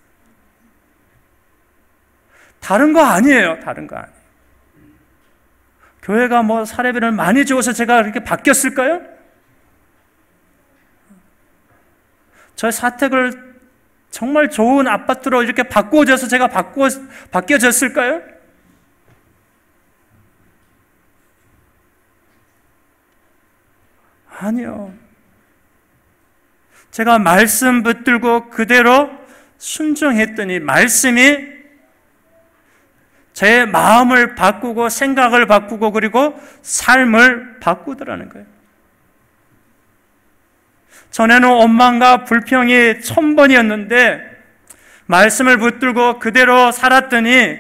다른 거 아니에요. 다른 거 아니에요. 교회가 뭐 사례비를 많이 주어서 제가 이렇게 바뀌었을까요? 저의 사택을 정말 좋은 아파트로 이렇게 바꾸어져서 제가 바뀌어졌을까요? 아니요. 제가 말씀 붙들고 그대로 순종했더니 말씀이 제 마음을 바꾸고 생각을 바꾸고 그리고 삶을 바꾸더라는 거예요. 전에는 원망과 불평이 1000번이었는데 말씀을 붙들고 그대로 살았더니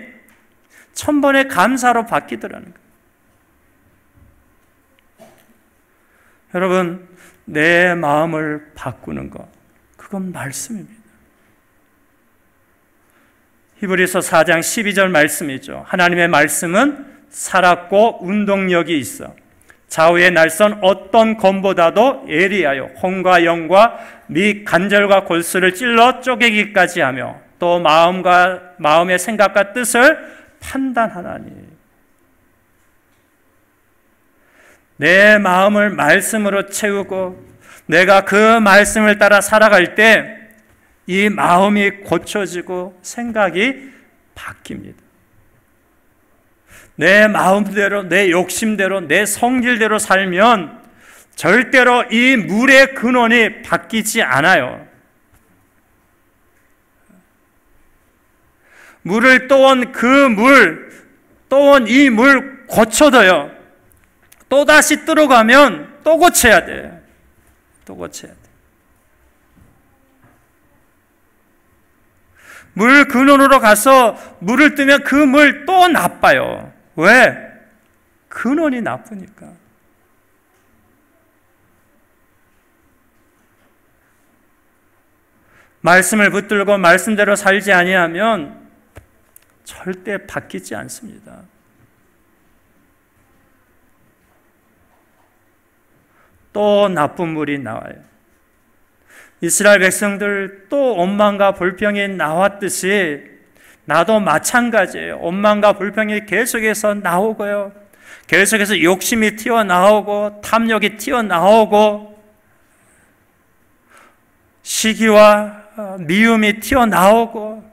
1000번의 감사로 바뀌더라는 거예요. 여러분, 내 마음을 바꾸는 것, 그건 말씀입니다. 히브리서 4장 12절 말씀이죠. 하나님의 말씀은 살았고 운동력이 있어 좌우의 날선 어떤 검보다도 예리하여 혼과 영과 및 관절과 골수를 찔러 쪼개기까지 하며 또 마음의 생각과 뜻을 판단하나니. 내 마음을 말씀으로 채우고 내가 그 말씀을 따라 살아갈 때 이 마음이 고쳐지고 생각이 바뀝니다. 내 마음대로, 내 욕심대로, 내 성질대로 살면 절대로 이 물의 근원이 바뀌지 않아요. 물을 떠온 떠온 이 물 고쳐도요, 또다시 들어가면 또 고쳐야 돼요. 또 고쳐야 돼. 물 근원으로 가서 물을 뜨면 그 물 또 나빠요. 왜? 근원이 나쁘니까. 말씀을 붙들고 말씀대로 살지 아니하면 절대 바뀌지 않습니다. 또 나쁜 물이 나와요. 이스라엘 백성들 또 원망과 불평이 나왔듯이 나도 마찬가지예요. 원망과 불평이 계속해서 나오고요. 계속해서 욕심이 튀어나오고 탐욕이 튀어나오고 시기와 미움이 튀어나오고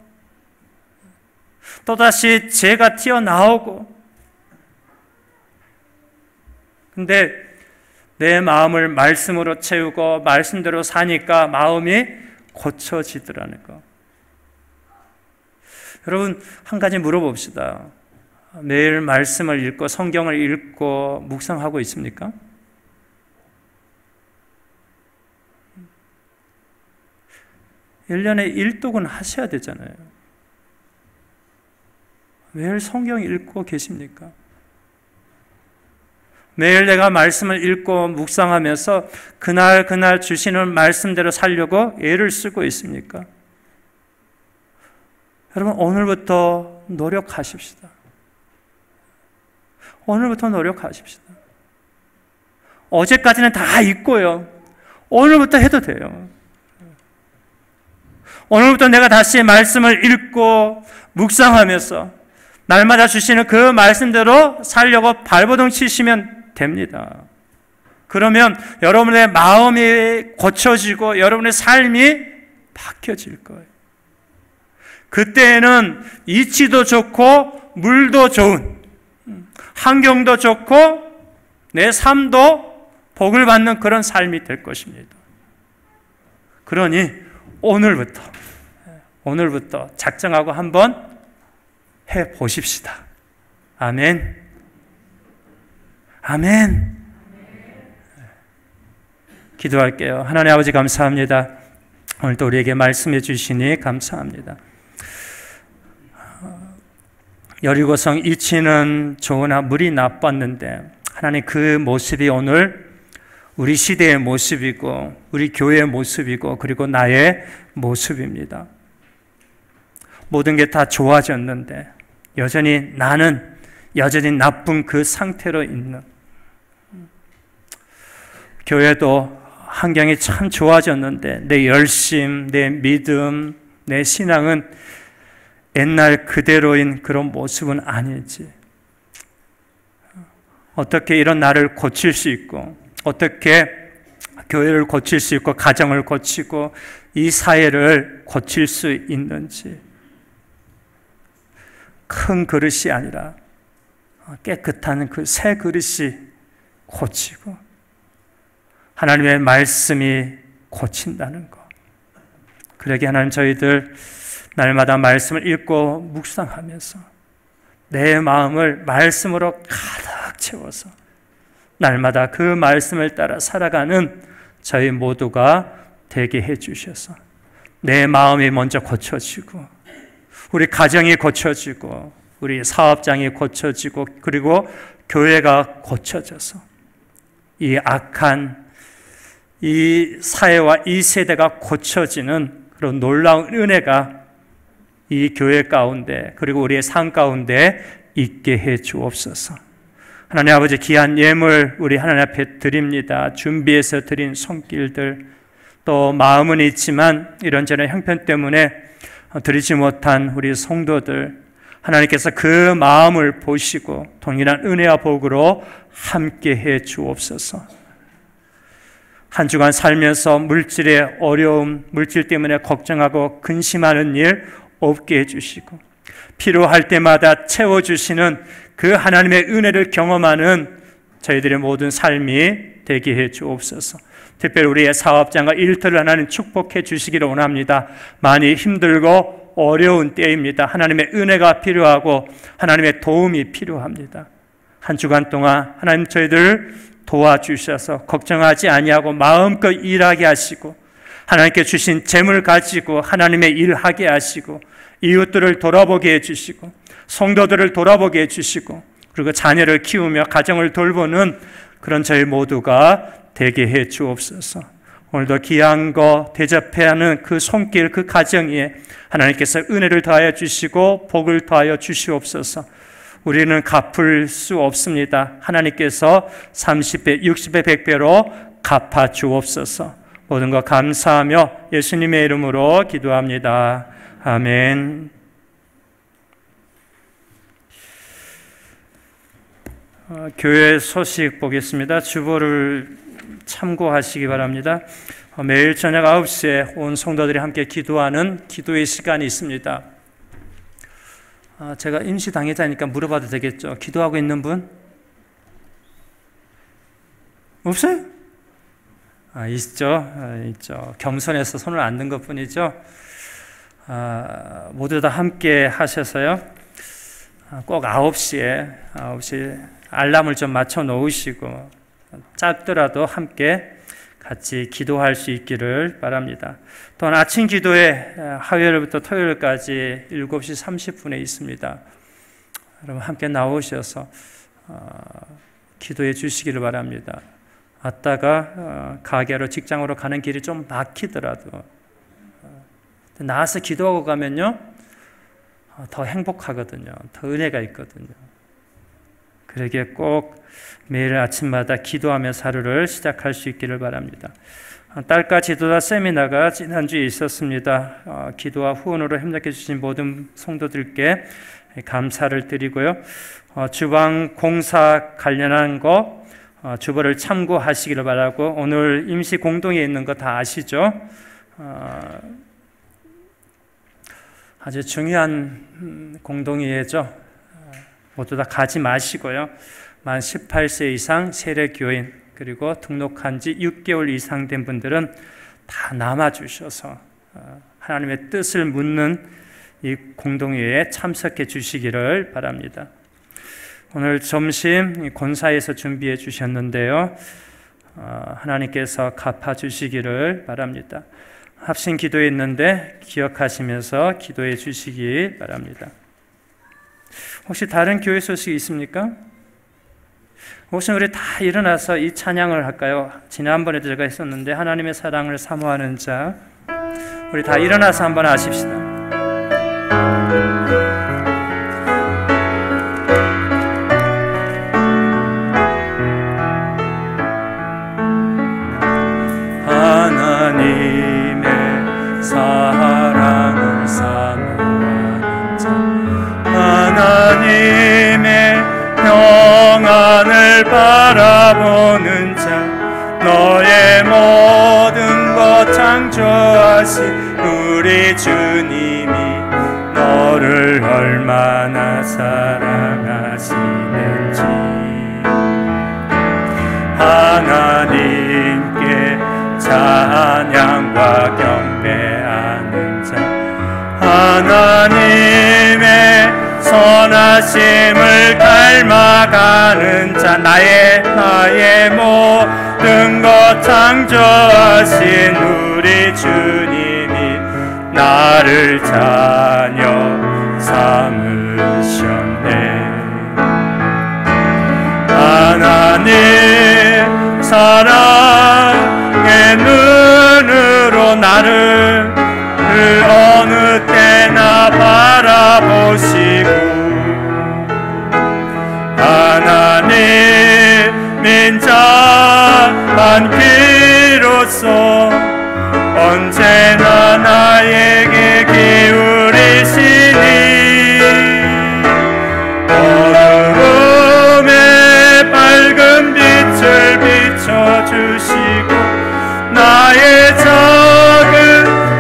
또다시 죄가 튀어나오고. 근데 내 마음을 말씀으로 채우고 말씀대로 사니까 마음이 고쳐지더라는 거. 여러분, 한 가지 물어봅시다. 매일 말씀을 읽고 성경을 읽고 묵상하고 있습니까? (1년에) 1독은 하셔야 되잖아요. 매일 성경 읽고 계십니까? 매일 내가 말씀을 읽고 묵상하면서 그날 주시는 말씀대로 살려고 애를 쓰고 있습니까? 여러분, 오늘부터 노력하십시다. 오늘부터 노력하십시다. 어제까지는 다 잊고요. 오늘부터 해도 돼요. 오늘부터 내가 다시 말씀을 읽고 묵상하면서 날마다 주시는 그 말씀대로 살려고 발버둥 치시면 됩니다. 그러면 여러분의 마음이 고쳐지고 여러분의 삶이 바뀌어질 거예요. 그때에는 이치도 좋고 물도 좋은, 환경도 좋고 내 삶도 복을 받는 그런 삶이 될 것입니다. 그러니 오늘부터 오늘부터 작정하고 한번 해 보십시다. 아멘. 아멘. 기도할게요. 하나님 아버지 감사합니다. 오늘도 우리에게 말씀해 주시니 감사합니다. 여리고성 이치는 좋으나 물이 나빴는데 하나님 그 모습이 오늘 우리 시대의 모습이고 우리 교회의 모습이고 그리고 나의 모습입니다. 모든 게 다 좋아졌는데 여전히 나는 여전히 나쁜 그 상태로 있는, 교회도 환경이 참 좋아졌는데 내 열심, 내 믿음, 내 신앙은 옛날 그대로인 그런 모습은 아니지. 어떻게 이런 나를 고칠 수 있고, 어떻게 교회를 고칠 수 있고, 가정을 고치고 이 사회를 고칠 수 있는지. 큰 그릇이 아니라 깨끗한 그 새 그릇이 고치고 하나님의 말씀이 고친다는 것. 그러게 하나님, 저희들 날마다 말씀을 읽고 묵상하면서 내 마음을 말씀으로 가득 채워서 날마다 그 말씀을 따라 살아가는 저희 모두가 되게 해 주셔서 내 마음이 먼저 고쳐지고 우리 가정이 고쳐지고 우리 사업장이 고쳐지고 그리고 교회가 고쳐져서 이 악한 이 사회와 이 세대가 고쳐지는 그런 놀라운 은혜가 이 교회 가운데 그리고 우리의 삶 가운데 있게 해 주옵소서. 하나님 아버지, 귀한 예물 우리 하나님 앞에 드립니다. 준비해서 드린 손길들, 또 마음은 있지만 이런저런 형편 때문에 드리지 못한 우리 성도들, 하나님께서 그 마음을 보시고 동일한 은혜와 복으로 함께 해 주옵소서. 한 주간 살면서 물질의 어려움, 물질 때문에 걱정하고 근심하는 일 없게 해주시고 필요할 때마다 채워주시는 그 하나님의 은혜를 경험하는 저희들의 모든 삶이 되게 해 주옵소서. 특별히 우리의 사업장과 일터를 하나님 축복해 주시기를 원합니다. 많이 힘들고 어려운 때입니다. 하나님의 은혜가 필요하고 하나님의 도움이 필요합니다. 한 주간 동안 하나님 저희들 도와주셔서 걱정하지 아니하고 마음껏 일하게 하시고 하나님께 주신 재물 가지고 하나님의 일하게 하시고 이웃들을 돌아보게 해주시고 성도들을 돌아보게 해주시고 그리고 자녀를 키우며 가정을 돌보는 그런 저희 모두가 되게 해 주옵소서. 오늘도 귀한 거 대접해야 하는 그 손길, 그 가정 위에 하나님께서 은혜를 더하여 주시고 복을 더하여 주시옵소서. 우리는 갚을 수 없습니다. 하나님께서 30배, 60배, 100배로 갚아 주옵소서. 모든 것 감사하며 예수님의 이름으로 기도합니다. 아멘. 교회 소식 보겠습니다. 주보를 참고하시기 바랍니다. 매일 저녁 9시에 온 성도들이 함께 기도하는 기도의 시간이 있습니다. 제가 임시 당회자니까 물어봐도 되겠죠? 기도하고 있는 분? 없어요? 있죠. 있죠. 겸손해서 손을 안 든 것 뿐이죠. 모두 다 함께 하셔서요. 꼭 9시에 알람을 좀 맞춰 놓으시고 짧더라도 함께 같이 기도할 수 있기를 바랍니다. 또한 아침 기도회 화요일부터 토요일까지 7시 30분에 있습니다. 여러분 함께 나오셔서 기도해 주시기를 바랍니다. 왔다가 가게로 직장으로 가는 길이 좀 막히더라도 나와서 기도하고 가면요 더 행복하거든요. 더 은혜가 있거든요. 그러기에 꼭 매일 아침마다 기도하면서 하루를 시작할 수 있기를 바랍니다. 딸과 지도자 세미나가 지난주에 있었습니다. 기도와 후원으로 협력해 주신 모든 성도들께 감사를 드리고요. 주방 공사 관련한 거 주보를 참고하시기를 바라고, 오늘 임시 공동에 있는 거 다 아시죠? 아주 중요한 공동회의죠. 모두 다 가지 마시고요. 만 18세 이상 세례교인 그리고 등록한 지 6개월 이상 된 분들은 다 남아주셔서 하나님의 뜻을 묻는 이 공동회에 참석해 주시기를 바랍니다. 오늘 점심 권사에서 준비해 주셨는데요, 하나님께서 갚아주시기를 바랍니다. 합심 기도했는데 기억하시면서 기도해 주시기 바랍니다. 혹시 다른 교회 소식이 있습니까? 혹시 우리 다 일어나서 이 찬양을 할까요? 지난번에도 제가 했었는데 하나님의 사랑을 사모하는 자, 우리 다 일어나서 한번 하십시다. 하나님의 사랑을 사모하는 자, 하나님의 평안을 바라보는 자, 너의 모든 것 창조하신 우리 주님이 너를 얼마나 사랑하시는지, 하나님께 찬양과 경배하는 자, 하나님의 선하심을 닮아가는 자, 나의 모든 것 창조하신 우리 주님이 나를 자녀 삼으셨네. 하나님 사랑의 눈으로 나를 어느 때나 바라보시고, 하나님 인자한 귀로서 언제나 나에게 기울이시니, 어둠의 밝은 빛을 비춰주시고 나의 작은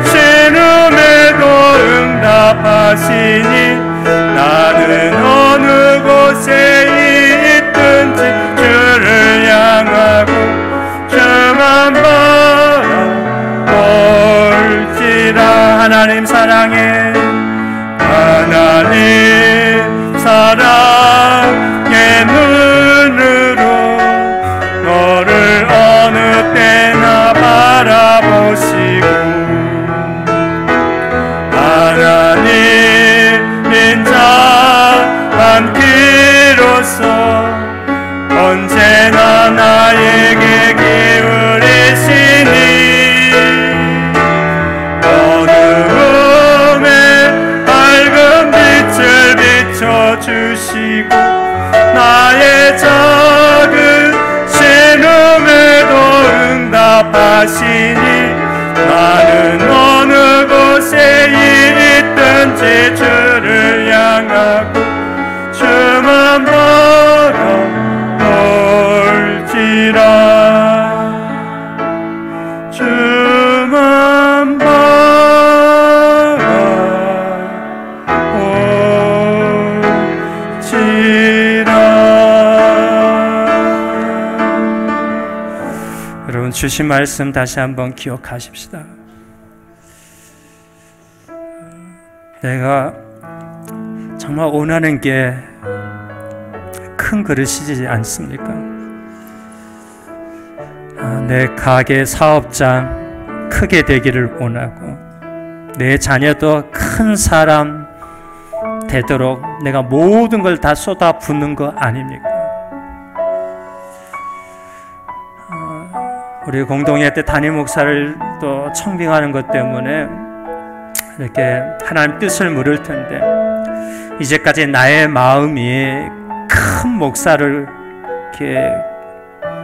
신음에도 응답하시니, 나는 어느 곳에 있든지 주를 향하고 주만 바라볼지라. 하나님 사랑해, 하나님 사랑의 눈으로 너를 어느 때나 바라보시고, 하나님 인자한 귀로서 언제나 나에게 기울이시니, 어둠의 밝은 빛을 비춰주시고 나의 작은 신음에도 응답하시니, 나는 어느 곳에 있든지 주를 향하고 주만 바라볼지라. 주만 바라볼지라. 여러분, 주신 말씀 다시 한번 기억하십시다. 내가 정말 원하는 게 큰 그릇이지 않습니까? 내 가게 사업장 크게 되기를 원하고, 내 자녀도 큰 사람 되도록 내가 모든 걸 다 쏟아붓는 거 아닙니까? 우리 공동회 때 담임 목사를 또 청빙하는 것 때문에 이렇게 하나님 뜻을 물을 텐데, 이제까지 나의 마음이 큰 목사를 이렇게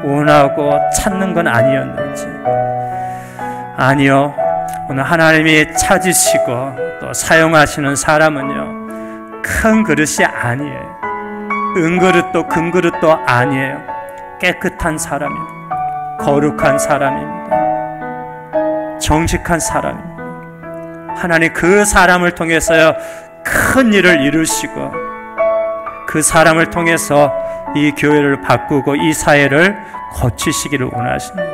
원하고 찾는 건 아니었는지, 아니요, 오늘 하나님이 찾으시고 또 사용하시는 사람은요, 큰 그릇이 아니에요. 은그릇도 금그릇도 아니에요. 깨끗한 사람입니다. 거룩한 사람입니다. 정직한 사람입니다. 하나님 그 사람을 통해서요, 큰 일을 이루시고 그 사람을 통해서 이 교회를 바꾸고 이 사회를 고치시기를 원하십니다.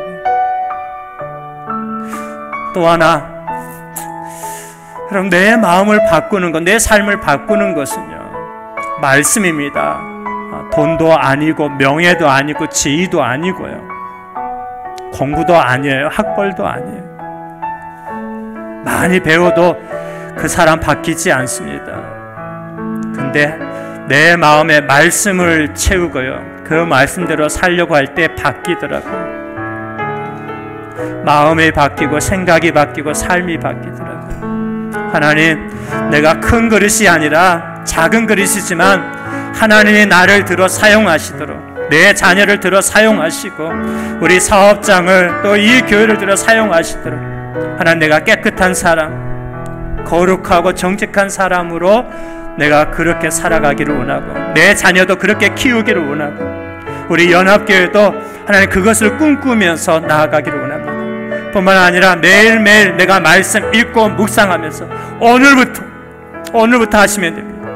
또 하나, 그럼 내 마음을 바꾸는 것, 내 삶을 바꾸는 것은요, 말씀입니다. 돈도 아니고 명예도 아니고 지위도 아니고요, 공부도 아니에요, 학벌도 아니에요. 많이 배워도 그 사람 바뀌지 않습니다. 근데 내 마음에 말씀을 채우고요, 그 말씀대로 살려고 할 때 바뀌더라고요. 마음이 바뀌고 생각이 바뀌고 삶이 바뀌더라고요. 하나님, 내가 큰 그릇이 아니라 작은 그릇이지만 하나님이 나를 들어 사용하시도록, 내 자녀를 들어 사용하시고 우리 사업장을 또 이 교회를 들어 사용하시도록, 하나님, 내가 깨끗한 사람, 거룩하고 정직한 사람으로 내가 그렇게 살아가기를 원하고 내 자녀도 그렇게 키우기를 원하고 우리 연합교회도 하나님 그것을 꿈꾸면서 나아가기를 원합니다. 뿐만 아니라 매일매일 내가 말씀 읽고 묵상하면서 오늘부터 하시면 됩니다.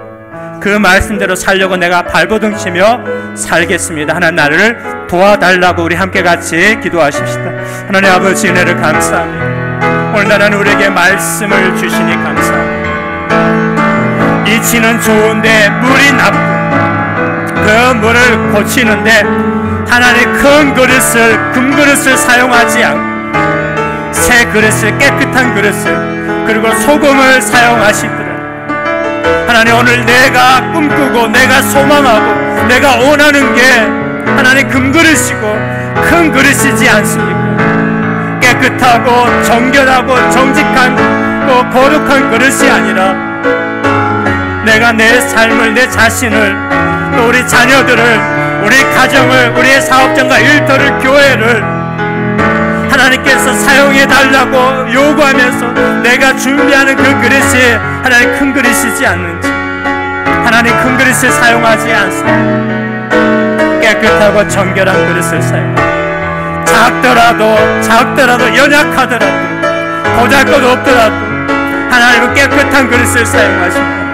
그 말씀대로 살려고 내가 발버둥 치며 살겠습니다. 하나님, 나를 도와달라고 우리 함께 같이 기도하십시다. 하나님 아버지, 은혜를 감사합니다. 오늘 나는 우리에게 말씀을 주시니 감사합니다. 이 진은 좋은데 물이 나쁘고 그 물을 고치는데 하나님 큰 그릇을, 금그릇을 사용하지 않고 새 그릇을, 깨끗한 그릇을, 그리고 소금을 사용하시더라. 하나님, 오늘 내가 꿈꾸고 내가 소망하고 내가 원하는 게 하나님 금그릇이고 큰 그릇이지 않습니까? 깨끗하고 정결하고 정직한 또 거룩한 그릇이 아니라 내가 내 삶을, 내 자신을, 또 우리 자녀들을, 우리 가정을, 우리의 사업장과 일터를, 교회를 하나님께서 사용해 달라고 요구하면서 내가 준비하는 그 그릇이 하나님 큰 그릇이지 않는지, 하나님 큰 그릇을 사용하지 않습니다. 깨끗하고 정결한 그릇을 사용합니다. 작더라도 연약하더라도 보잘것 없더라도 하나님은 깨끗한 그릇을 사용하십니다.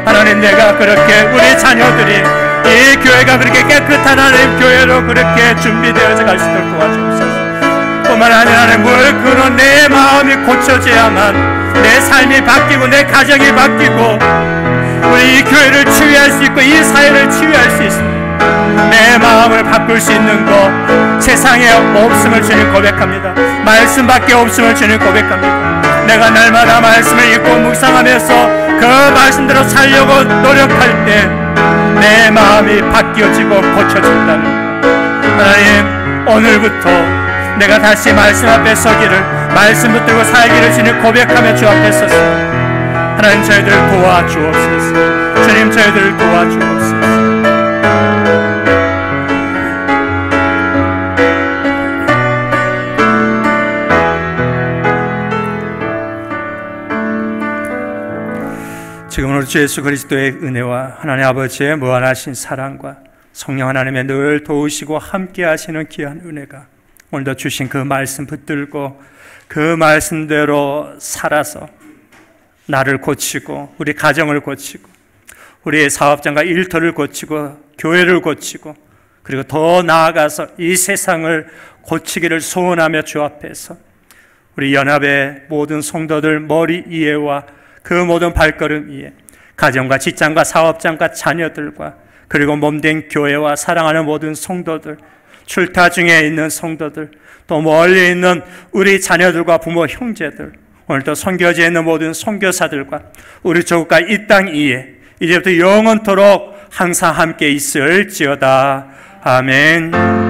하나님, 내가 그렇게 우리 자녀들이 이 교회가 그렇게 깨끗한 하나님 교회로 그렇게 준비되어져 가시도록 도와주옵소서. 뿐만 아니라 하나님, 물 그런 내 마음이 고쳐져야만 내 삶이 바뀌고 내 가정이 바뀌고 우리 이 교회를 치유할 수 있고 이 사회를 치유할 수 있습니다. 내 마음을 바꿀 수 있는 것 세상에 없음을 주님 고백합니다. 말씀밖에 없음을 주님 고백합니다. 내가 날마다 말씀을 읽고 묵상하면서 그 말씀대로 살려고 노력할 때 내 마음이 바뀌어지고 고쳐진다는 것. 하나님, 오늘부터 내가 다시 말씀 앞에 서기를, 말씀 붙들고 살기를 주님 고백하며 주 앞에 섰습니다. 하나님, 저희들을 도와주옵소서. 주님, 저희들을 도와주옵소서. 지금 오늘 주 예수 그리스도의 은혜와 하나님 아버지의 무한하신 사랑과 성령 하나님의 늘 도우시고 함께 하시는 귀한 은혜가 오늘도 주신 그 말씀 붙들고 그 말씀대로 살아서 나를 고치고 우리 가정을 고치고 우리의 사업장과 일터를 고치고 교회를 고치고 그리고 더 나아가서 이 세상을 고치기를 소원하며 주 앞에서 우리 연합의 모든 성도들 머리 위에와 그 모든 발걸음 위에 가정과 직장과 사업장과 자녀들과 그리고 몸된 교회와 사랑하는 모든 성도들, 출타 중에 있는 성도들, 또 멀리 있는 우리 자녀들과 부모 형제들, 오늘도 선교지에 있는 모든 선교사들과 우리 조국과 이 땅 위에 이제부터 영원토록 항상 함께 있을지어다. 아멘.